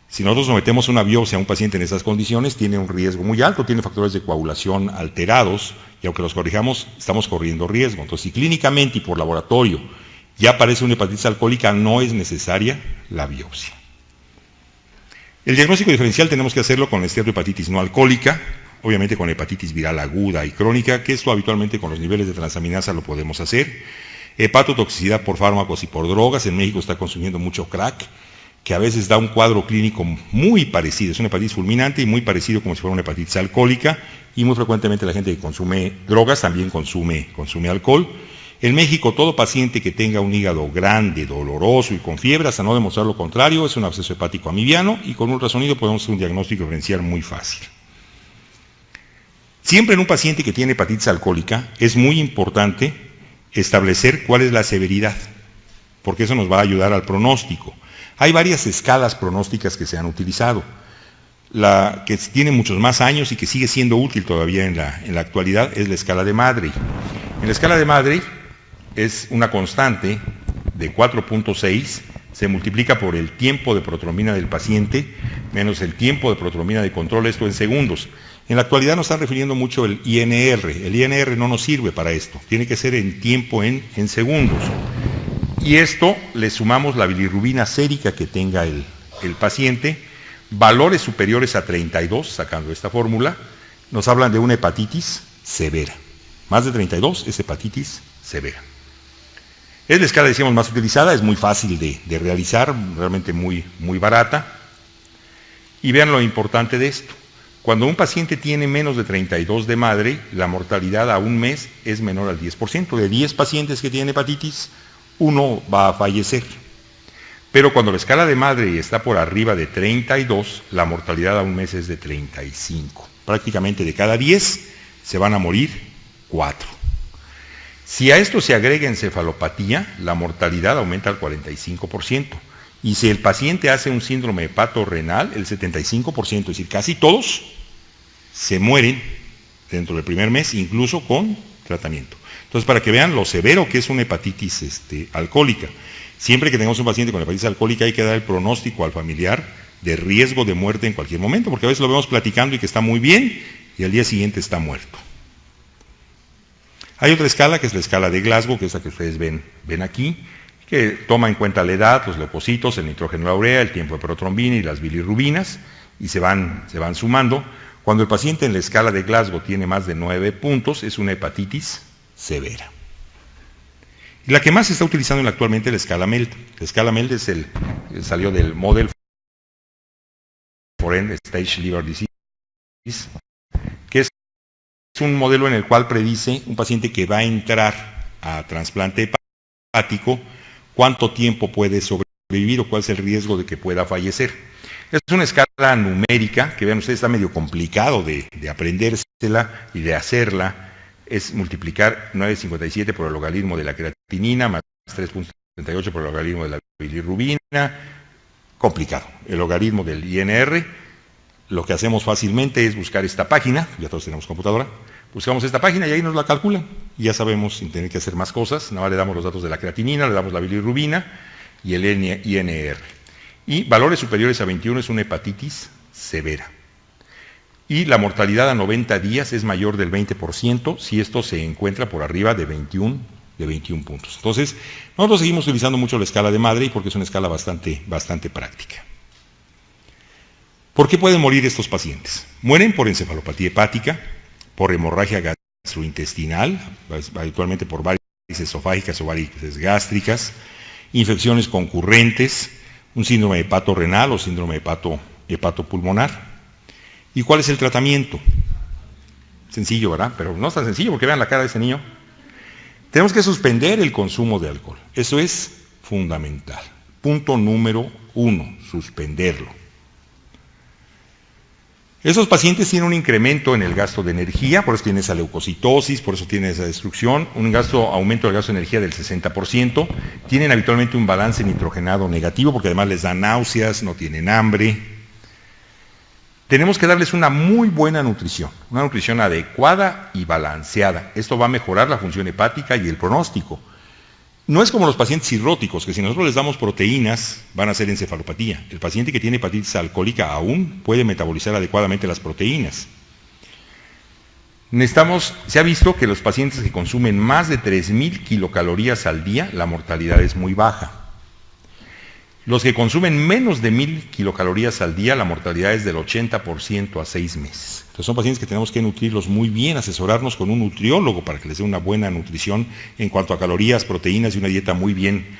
si nosotros sometemos una biopsia a un paciente en esas condiciones, tiene un riesgo muy alto, tiene factores de coagulación alterados, y aunque los corrijamos, estamos corriendo riesgo. Entonces, si clínicamente y por laboratorio ya aparece una hepatitis alcohólica, no es necesaria la biopsia. El diagnóstico diferencial tenemos que hacerlo con la esteatohepatitis no alcohólica, obviamente con hepatitis viral aguda y crónica, que esto habitualmente con los niveles de transaminasa lo podemos hacer. Hepatotoxicidad por fármacos y por drogas. En México está consumiendo mucho crack, que a veces da un cuadro clínico muy parecido. Es una hepatitis fulminante y muy parecido como si fuera una hepatitis alcohólica, y muy frecuentemente la gente que consume drogas también consume alcohol. En México, todo paciente que tenga un hígado grande, doloroso y con fiebre, hasta no demostrar lo contrario, es un absceso hepático amibiano, y con ultrasonido podemos hacer un diagnóstico diferencial muy fácil. Siempre en un paciente que tiene hepatitis alcohólica es muy importante establecer cuál es la severidad, porque eso nos va a ayudar al pronóstico. Hay varias escalas pronósticas que se han utilizado. La que tiene muchos más años y que sigue siendo útil todavía en la actualidad es la escala de Maddrey. En la escala de Maddrey es una constante de 4.6, se multiplica por el tiempo de protrombina del paciente menos el tiempo de protrombina de control, esto en segundos. En la actualidad nos están refiriendo mucho el INR. El INR no nos sirve para esto, tiene que ser en tiempo en segundos. Y esto le sumamos la bilirrubina sérica que tenga el paciente. Valores superiores a 32, sacando esta fórmula, nos hablan de una hepatitis severa. Más de 32 es hepatitis severa. Es la escala, decíamos, más utilizada, es muy fácil de realizar, realmente muy barata. Y vean lo importante de esto. Cuando un paciente tiene menos de 32 de Maddrey, la mortalidad a un mes es menor al 10%. De 10 pacientes que tienen hepatitis, 1 va a fallecer. Pero cuando la escala de Maddrey está por arriba de 32, la mortalidad a un mes es de 35. Prácticamente de cada 10 se van a morir 4. Si a esto se agrega encefalopatía, la mortalidad aumenta al 45%. Y si el paciente hace un síndrome hepatorrenal, el 75%, es decir, casi todos se mueren dentro del primer mes, incluso con tratamiento. Entonces, para que vean lo severo que es una hepatitis alcohólica. Siempre que tengamos un paciente con hepatitis alcohólica hay que dar el pronóstico al familiar de riesgo de muerte en cualquier momento, porque a veces lo vemos platicando y que está muy bien y al día siguiente está muerto. Hay otra escala que es la escala de Glasgow, que es la que ustedes ven aquí, que toma en cuenta la edad, los leucocitos, el nitrógeno, la urea, el tiempo de protrombina y las bilirrubinas, y se van sumando. Cuando el paciente en la escala de Glasgow tiene más de 9 puntos, es una hepatitis severa. Y la que más se está utilizando actualmente es la escala MELD. La escala MELD salió del Model for End Stage Liver Disease, que es un modelo en el cual predice un paciente que va a entrar a trasplante hepático, cuánto tiempo puede sobrevivir o cuál es el riesgo de que pueda fallecer. Es una escala numérica, que vean ustedes, está medio complicado de aprendérsela y de hacerla. Es multiplicar 9.57 por el logaritmo de la creatinina más 3.38 por el logaritmo de la bilirrubina. Complicado. El logaritmo del INR, lo que hacemos fácilmente es buscar esta página, ya todos tenemos computadora, buscamos esta página y ahí nos la calculan. Y ya sabemos, sin tener que hacer más cosas, nada más le damos los datos de la creatinina, le damos la bilirrubina y el INR. Y valores superiores a 21 es una hepatitis severa. Y la mortalidad a 90 días es mayor del 20% si esto se encuentra por arriba de 21 puntos. Entonces, nosotros seguimos utilizando mucho la escala de Maddrey porque es una escala bastante práctica. ¿Por qué pueden morir estos pacientes? Mueren por encefalopatía hepática, por hemorragia gastrointestinal, habitualmente por varices esofágicas o varices gástricas, infecciones concurrentes, un síndrome hepatorrenal o síndrome hepatopulmonar. ¿Y cuál es el tratamiento? Sencillo, ¿verdad? Pero no es tan sencillo porque vean la cara de ese niño. Tenemos que suspender el consumo de alcohol. Eso es fundamental. Punto número 1, suspenderlo. Esos pacientes tienen un incremento en el gasto de energía, por eso tienen esa leucocitosis, por eso tienen esa destrucción, aumento del gasto de energía del 60%, tienen habitualmente un balance nitrogenado negativo, porque además les da náuseas, no tienen hambre. Tenemos que darles una muy buena nutrición, una nutrición adecuada y balanceada. Esto va a mejorar la función hepática y el pronóstico. No es como los pacientes cirróticos, que si nosotros les damos proteínas, van a hacer encefalopatía. El paciente que tiene hepatitis alcohólica aún puede metabolizar adecuadamente las proteínas. Se ha visto que los pacientes que consumen más de 3.000 kilocalorías al día, la mortalidad es muy baja. Los que consumen menos de 1000 kilocalorías al día, la mortalidad es del 80% a 6 meses. Entonces son pacientes que tenemos que nutrirlos muy bien, asesorarnos con un nutriólogo para que les dé una buena nutrición en cuanto a calorías, proteínas y una dieta muy bien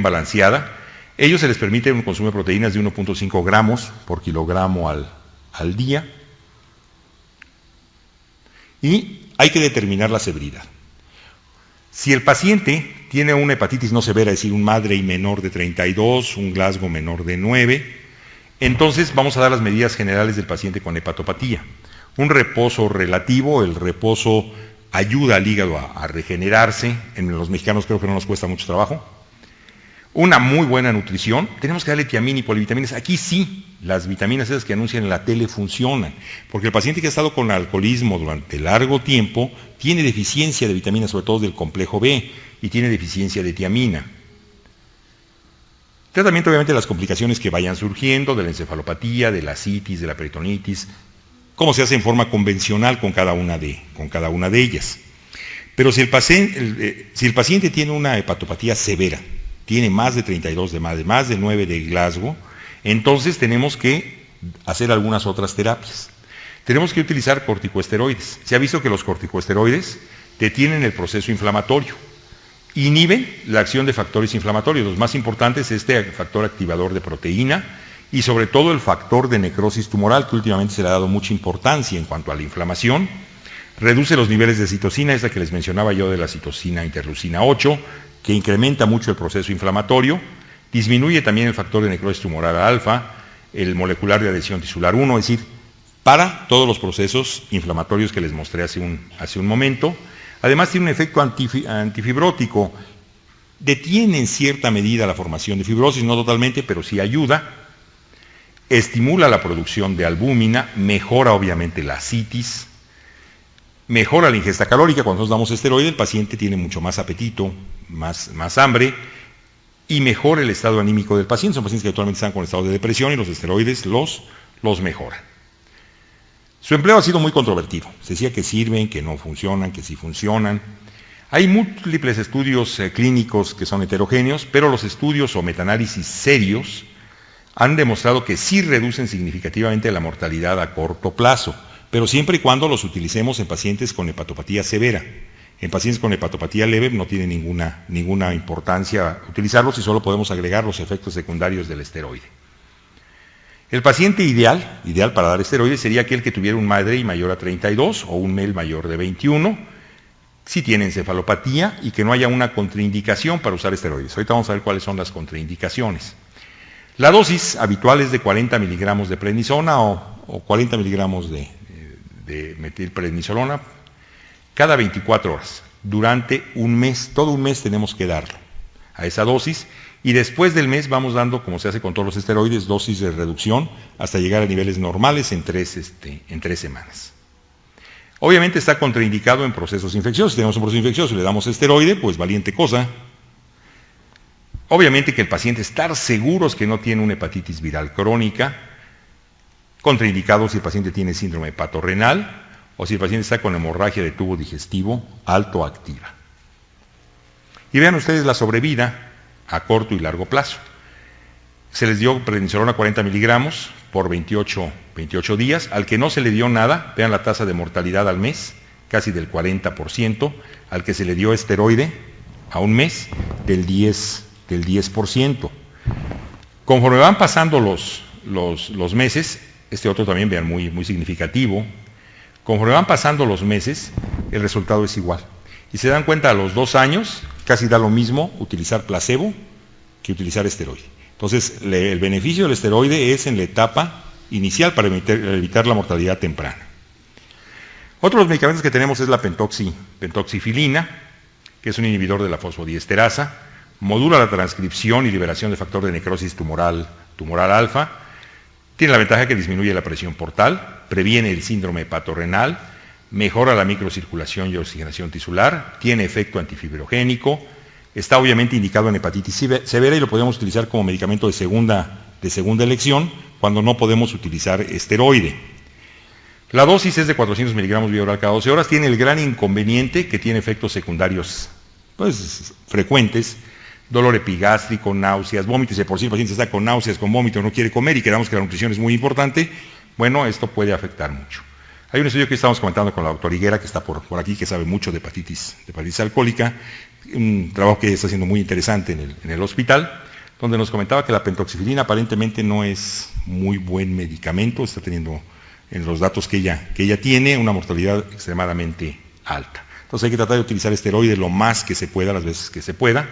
balanceada. Ellos se les permite un consumo de proteínas de 1.5 gramos por kilogramo al día. Y hay que determinar la severidad. Si el paciente tiene una hepatitis no severa, es decir, un Maddrey menor de 32, un Glasgow menor de 9, entonces vamos a dar las medidas generales del paciente con hepatopatía. Un reposo relativo, el reposo ayuda al hígado a regenerarse, en los mexicanos creo que no nos cuesta mucho trabajo. Una muy buena nutrición, tenemos que darle tiamina y polivitaminas. Aquí sí, las vitaminas esas que anuncian en la tele funcionan, porque el paciente que ha estado con alcoholismo durante largo tiempo tiene deficiencia de vitaminas, sobre todo del complejo B, y tiene deficiencia de tiamina. Tratamiento obviamente de las complicaciones que vayan surgiendo, de la encefalopatía, de la citis, de la peritonitis, como se hace en forma convencional con cada una de ellas. Pero si el paciente tiene una hepatopatía severa, tiene más de 32 de Maddrey, más de 9 de Glasgow, entonces tenemos que hacer algunas otras terapias. Tenemos que utilizar corticosteroides. Se ha visto que los corticosteroides detienen el proceso inflamatorio, inhiben la acción de factores inflamatorios. Los más importantes es este factor activador de proteína y sobre todo el factor de necrosis tumoral, que últimamente se le ha dado mucha importancia en cuanto a la inflamación. Reduce los niveles de citocina, esta que les mencionaba yo de la citocina interleucina 8, que incrementa mucho el proceso inflamatorio. Disminuye también el factor de necrosis tumoral alfa, el molecular de adhesión tisular 1, es decir, para todos los procesos inflamatorios que les mostré hace un momento. Además tiene un efecto antifibrótico, detiene en cierta medida la formación de fibrosis, no totalmente, pero sí ayuda. Estimula la producción de albúmina, mejora obviamente la citis, mejora la ingesta calórica. Cuando nos damos esteroide, el paciente tiene mucho más apetito, más hambre, y mejora el estado anímico del paciente. Son pacientes que actualmente están con estado de depresión y los esteroides los mejoran. Su empleo ha sido muy controvertido. Se decía que sirven, que no funcionan, que sí funcionan. Hay múltiples estudios clínicos que son heterogéneos, pero los estudios o metaanálisis serios han demostrado que sí reducen significativamente la mortalidad a corto plazo, pero siempre y cuando los utilicemos en pacientes con hepatopatía severa. En pacientes con hepatopatía leve no tiene ninguna importancia utilizarlos y solo podemos agregar los efectos secundarios del esteroide. El paciente ideal para dar esteroides sería aquel que tuviera un Maddrey mayor a 32 o un MEL mayor de 21, si tiene encefalopatía y que no haya una contraindicación para usar esteroides. Ahorita vamos a ver cuáles son las contraindicaciones. La dosis habitual es de 40 miligramos de prednisona o 40 miligramos de metilprednisolona cada 24 horas, durante un mes. Todo un mes tenemos que darlo a esa dosis, y después del mes vamos dando, como se hace con todos los esteroides, dosis de reducción hasta llegar a niveles normales en 3 semanas. Obviamente está contraindicado en procesos infecciosos. Si tenemos un proceso infeccioso y le damos esteroide, pues valiente cosa. Obviamente que el paciente estar seguros que no tiene una hepatitis viral crónica, contraindicado si el paciente tiene síndrome hepatorrenal o si el paciente está con hemorragia de tubo digestivo alto activa. Y vean ustedes la sobrevida a corto y largo plazo. Se les dio prednisolona 40 miligramos por 28 días. Al que no se le dio nada, vean la tasa de mortalidad al mes, casi del 40%. Al que se le dio esteroide a un mes, del 10%. Conforme van pasando los meses, este otro también vean muy significativo, conforme van pasando los meses, el resultado es igual. Y se dan cuenta, a los 2 años, casi da lo mismo utilizar placebo que utilizar esteroide. Entonces, el beneficio del esteroide es en la etapa inicial para evitar la mortalidad temprana. Otros medicamentos que tenemos es la pentoxifilina, que es un inhibidor de la fosfodiesterasa, modula la transcripción y liberación de factor de necrosis tumoral alfa, tiene la ventaja que disminuye la presión portal, previene el síndrome hepatorrenal, mejora la microcirculación y oxigenación tisular, tiene efecto antifibrogénico, está obviamente indicado en hepatitis severa y lo podemos utilizar como medicamento de segunda elección cuando no podemos utilizar esteroide. La dosis es de 400 miligramos vía oral cada 12 horas, tiene el gran inconveniente que tiene efectos secundarios frecuentes, dolor epigástrico, náuseas, vómitos, y de por sí el paciente está con náuseas, con vómitos, no quiere comer y quedamos que la nutrición es muy importante, bueno, esto puede afectar mucho. Hay un estudio que estamos comentando con la doctora Higuera, que está por aquí, que sabe mucho de hepatitis alcohólica, un trabajo que está haciendo muy interesante en el hospital, donde nos comentaba que la pentoxifilina aparentemente no es muy buen medicamento, está teniendo en los datos que ella tiene una mortalidad extremadamente alta. Entonces hay que tratar de utilizar esteroides lo más que se pueda, las veces que se pueda.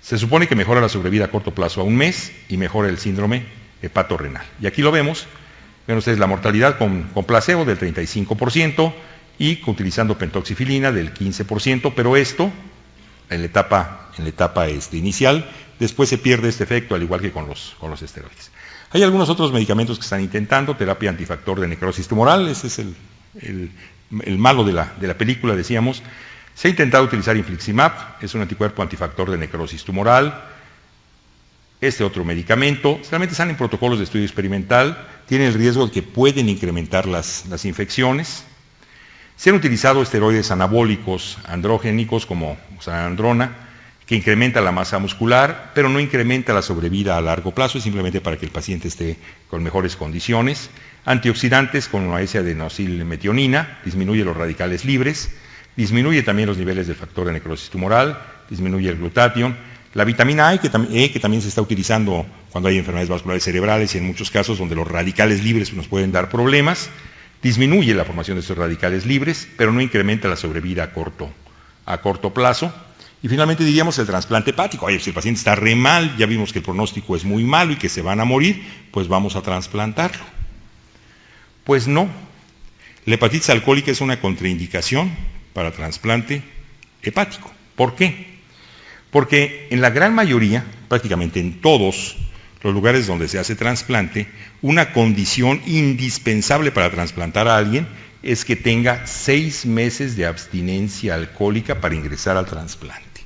Se supone que mejora la sobrevida a corto plazo a 1 mes y mejora el síndrome hepatorrenal. Y aquí lo vemos, ven ustedes la mortalidad con placebo del 35% y utilizando pentoxifilina del 15%, pero esto en la etapa inicial, después se pierde este efecto, al igual que con los esteroides. Hay algunos otros medicamentos que están intentando, terapia antifactor de necrosis tumoral, ese es el malo de la película, decíamos. Se ha intentado utilizar infliximab, es un anticuerpo antifactor de necrosis tumoral. Este otro medicamento, solamente están en protocolos de estudio experimental, tiene el riesgo de que pueden incrementar las infecciones. Se han utilizado esteroides anabólicos androgénicos como oxandrona, que incrementa la masa muscular, pero no incrementa la sobrevida a largo plazo, es simplemente para que el paciente esté con mejores condiciones. Antioxidantes como la S-adenosilmetionina, disminuye los radicales libres, disminuye también los niveles del factor de necrosis tumoral, disminuye el glutatión. La vitamina E, que también se está utilizando cuando hay enfermedades vasculares cerebrales y en muchos casos donde los radicales libres nos pueden dar problemas, disminuye la formación de estos radicales libres, pero no incrementa la sobrevida a corto plazo. Y finalmente diríamos el trasplante hepático. Oye, si el paciente está re mal, ya vimos que el pronóstico es muy malo y que se van a morir, pues vamos a trasplantarlo. Pues no. La hepatitis alcohólica es una contraindicación para trasplante hepático. ¿Por qué? Porque en la gran mayoría, prácticamente en todos los lugares donde se hace trasplante, una condición indispensable para trasplantar a alguien es que tenga 6 meses de abstinencia alcohólica para ingresar al trasplante.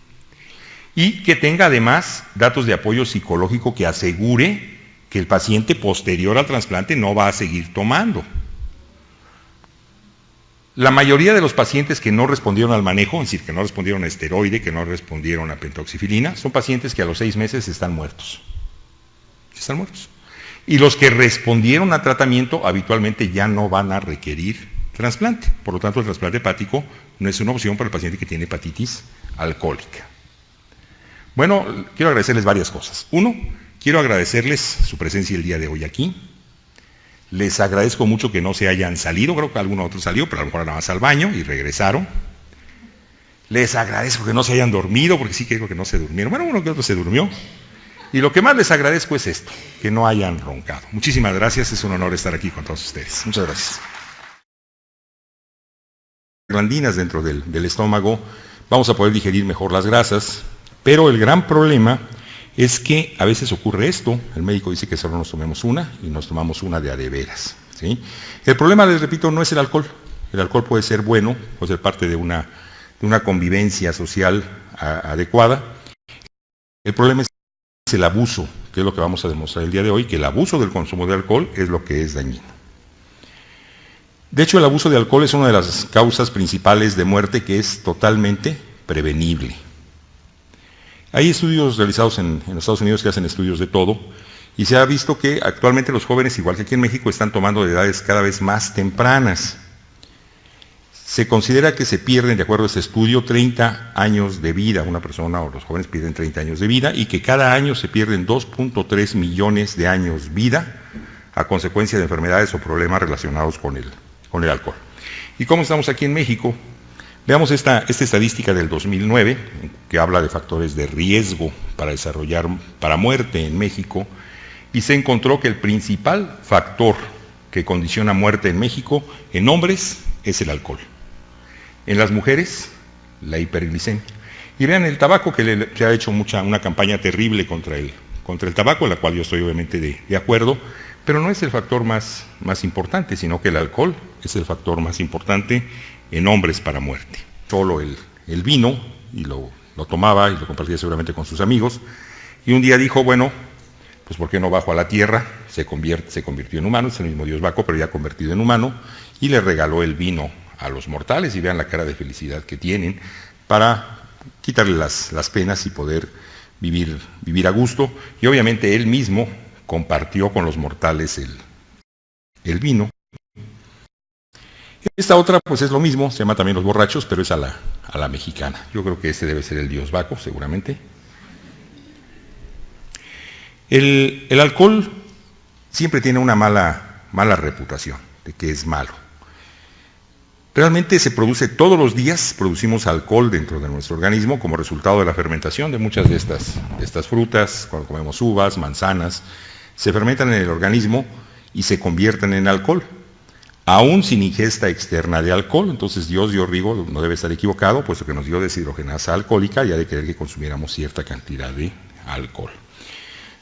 Y que tenga además datos de apoyo psicológico que asegure que el paciente posterior al trasplante no va a seguir tomando. La mayoría de los pacientes que no respondieron al manejo, es decir, que no respondieron a esteroide, que no respondieron a pentoxifilina, son pacientes que a los 6 meses están muertos. Están muertos. Y los que respondieron a tratamiento habitualmente ya no van a requerir trasplante. Por lo tanto, el trasplante hepático no es una opción para el paciente que tiene hepatitis alcohólica. Bueno, quiero agradecerles varias cosas. Uno, quiero agradecerles su presencia el día de hoy aquí. Les agradezco mucho que no se hayan salido, creo que alguno otro salió, pero a lo mejor nada más al baño y regresaron. Les agradezco que no se hayan dormido, porque sí creo que no se durmieron. Bueno, uno que otro se durmió. Y lo que más les agradezco es esto, que no hayan roncado. Muchísimas gracias, es un honor estar aquí con todos ustedes. Muchas gracias. Glandinas dentro del estómago, vamos a poder digerir mejor las grasas, pero el gran problema es que a veces ocurre esto, el médico dice que solo nos tomemos una y nos tomamos una de a de veras, ¿sí? El problema, les repito, no es el alcohol puede ser bueno, puede ser parte de una convivencia social adecuada. El problema es el abuso, que es lo que vamos a demostrar el día de hoy, que el abuso del consumo de alcohol es lo que es dañino. De hecho, el abuso de alcohol es una de las causas principales de muerte que es totalmente prevenible. Hay estudios realizados en los Estados Unidos que hacen estudios de todo y se ha visto que actualmente los jóvenes, igual que aquí en México, están tomando de edades cada vez más tempranas. Se considera que se pierden, de acuerdo a este estudio, 30 años de vida. Una persona o los jóvenes pierden 30 años de vida y que cada año se pierden 2.3 millones de años vida a consecuencia de enfermedades o problemas relacionados con el alcohol. ¿Y cómo estamos aquí en México? Veamos esta estadística del 2009, que habla de factores de riesgo para muerte en México, y se encontró que el principal factor que condiciona muerte en México, en hombres, es el alcohol. En las mujeres, la hiperglicemia. Y vean el tabaco, que se ha hecho una campaña terrible contra el tabaco, en la cual yo estoy obviamente de acuerdo, pero no es el factor más importante, sino que el alcohol es el factor más importante en hombres para muerte. Solo el vino, y lo tomaba y lo compartía seguramente con sus amigos, y un día dijo, bueno, pues ¿por qué no bajo a la tierra? Se convirtió en humano, es el mismo dios Baco, pero ya convertido en humano, y le regaló el vino a los mortales, y vean la cara de felicidad que tienen, para quitarle las penas y poder vivir a gusto, y obviamente él mismo compartió con los mortales el vino. Esta otra pues es lo mismo, se llama también Los Borrachos, pero es a la mexicana. Yo creo que este debe ser el dios Baco, seguramente. El alcohol siempre tiene una mala reputación, de que es malo. Realmente se produce todos los días, producimos alcohol dentro de nuestro organismo como resultado de la fermentación de muchas de estas frutas. Cuando comemos uvas, manzanas, se fermentan en el organismo y se convierten en alcohol, aún sin ingesta externa de alcohol. Entonces Dios dio rigo, no debe estar equivocado, puesto que nos dio deshidrogenasa alcohólica y ha de querer que consumiéramos cierta cantidad de alcohol.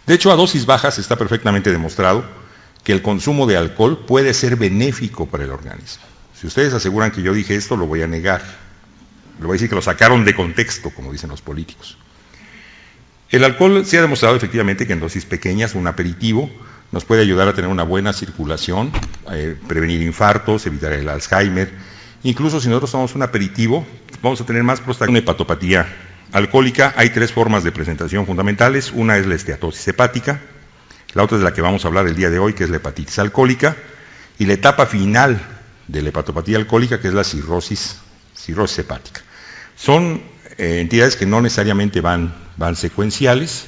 De hecho, a dosis bajas está perfectamente demostrado que el consumo de alcohol puede ser benéfico para el organismo. Si ustedes aseguran que yo dije esto, lo voy a negar. Le voy a decir que lo sacaron de contexto, como dicen los políticos. El alcohol se ha demostrado efectivamente que en dosis pequeñas, un aperitivo, nos puede ayudar a tener una buena circulación, prevenir infartos, evitar el Alzheimer. Incluso si nosotros tomamos un aperitivo, vamos a tener más prostaglandina. Una hepatopatía alcohólica, hay 3 formas de presentación fundamentales. Una es la esteatosis hepática, la otra es la que vamos a hablar el día de hoy, que es la hepatitis alcohólica, y la etapa final de la hepatopatía alcohólica, que es la cirrosis hepática. Son entidades que no necesariamente van secuenciales.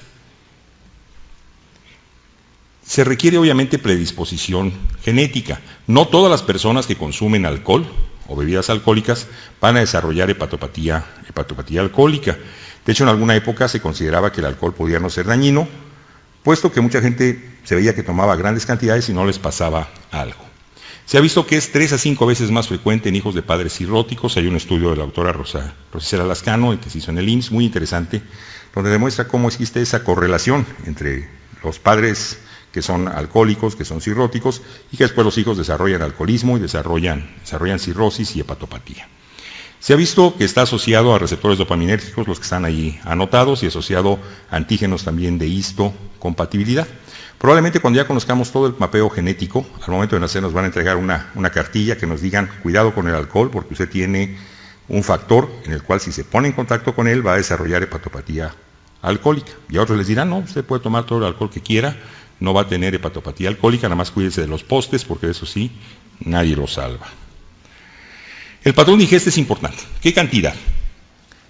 Se requiere obviamente predisposición genética. No todas las personas que consumen alcohol o bebidas alcohólicas van a desarrollar hepatopatía alcohólica. De hecho, en alguna época se consideraba que el alcohol podía no ser dañino, puesto que mucha gente se veía que tomaba grandes cantidades y no les pasaba algo. Se ha visto que es 3 a 5 veces más frecuente en hijos de padres cirróticos. Hay un estudio de la doctora Rosicela Lascano, que se hizo en el IMSS, muy interesante, donde demuestra cómo existe esa correlación entre los padres que son alcohólicos, que son cirróticos, y que después los hijos desarrollan alcoholismo y desarrollan cirrosis y hepatopatía. Se ha visto que está asociado a receptores dopaminérgicos, los que están ahí anotados, y asociado a antígenos también de histocompatibilidad. Probablemente cuando ya conozcamos todo el mapeo genético, al momento de nacer nos van a entregar una cartilla que nos digan, cuidado con el alcohol, porque usted tiene un factor en el cual si se pone en contacto con él va a desarrollar hepatopatía alcohólica. Y a otros les dirán, no, usted puede tomar todo el alcohol que quiera, no va a tener hepatopatía alcohólica, nada más cuídese de los postes, porque eso sí, nadie lo salva. El patrón de ingesta es importante. ¿Qué cantidad?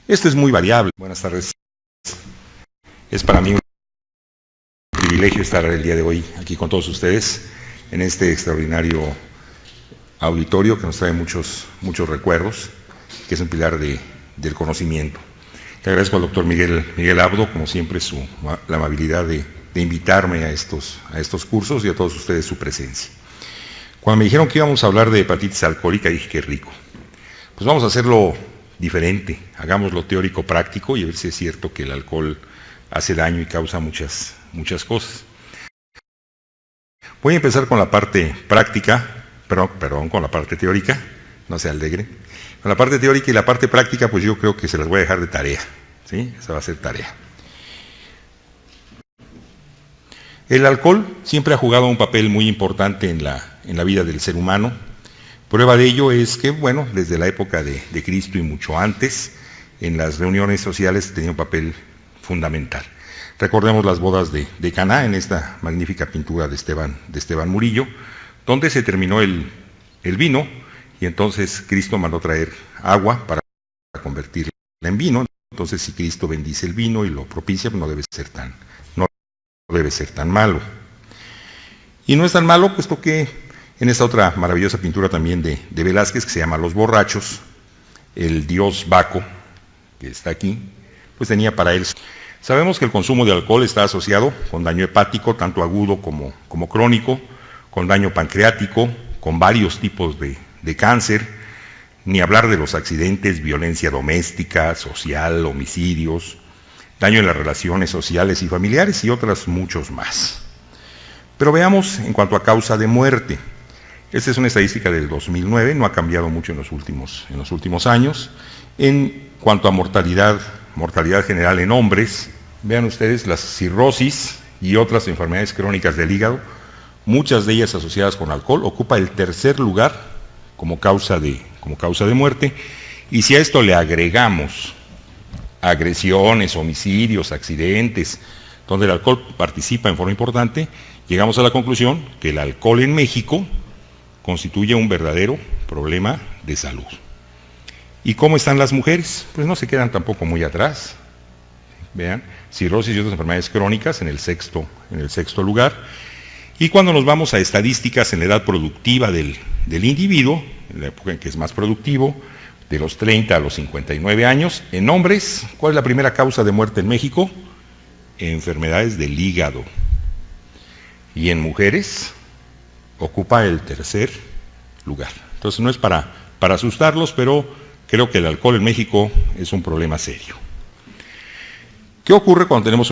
Esto es muy variable. Buenas tardes. Es para mí un privilegio estar el día de hoy aquí con todos ustedes en este extraordinario auditorio que nos trae muchos recuerdos, que es un pilar del conocimiento. Le agradezco al doctor Miguel Abdo, como siempre, la amabilidad de invitarme a estos cursos, y a todos ustedes su presencia. Cuando me dijeron que íbamos a hablar de hepatitis alcohólica, dije, qué rico. Pues vamos a hacerlo diferente, hagámoslo teórico-práctico y a ver si es cierto que el alcohol hace daño y causa muchas cosas. Voy a empezar con la parte práctica, perdón, con la parte teórica, no se alegre. Con la parte teórica y la parte práctica, pues yo creo que se las voy a dejar de tarea, ¿sí? Esa va a ser tarea. El alcohol siempre ha jugado un papel muy importante en la vida del ser humano. Prueba de ello es que, bueno, desde la época de Cristo y mucho antes, en las reuniones sociales tenía un papel fundamental. Recordemos las bodas de Caná, en esta magnífica pintura de Esteban Murillo, donde se terminó el vino, y entonces Cristo mandó traer agua para convertirla en vino. Entonces, si Cristo bendice el vino y lo propicia, no debe ser tan malo. Y no es tan malo, puesto que en esta otra maravillosa pintura también de Velázquez, que se llama Los Borrachos, el dios Baco, que está aquí, pues tenía para él. Sabemos que el consumo de alcohol está asociado con daño hepático, tanto agudo como crónico, con daño pancreático, con varios tipos de cáncer, ni hablar de los accidentes, violencia doméstica, social, homicidios, daño en las relaciones sociales y familiares y otros muchos más. Pero veamos en cuanto a causa de muerte. Esta es una estadística del 2009, no ha cambiado mucho en los últimos años. En cuanto a mortalidad general en hombres, vean ustedes las cirrosis y otras enfermedades crónicas del hígado, muchas de ellas asociadas con alcohol, ocupa el 3er lugar como causa de muerte. Y si a esto le agregamos agresiones, homicidios, accidentes, donde el alcohol participa en forma importante, llegamos a la conclusión que el alcohol en México constituye un verdadero problema de salud. ¿Y cómo están las mujeres? Pues no se quedan tampoco muy atrás. Vean, cirrosis y otras enfermedades crónicas en el sexto lugar. Y cuando nos vamos a estadísticas en la edad productiva del individuo, en la época en que es más productivo, de los 30 a los 59 años, en hombres, ¿cuál es la primera causa de muerte en México? Enfermedades del hígado. Y en mujeres ocupa el tercer lugar. Entonces no es para asustarlos, pero creo que el alcohol en México es un problema serio. ¿Qué ocurre cuando tenemos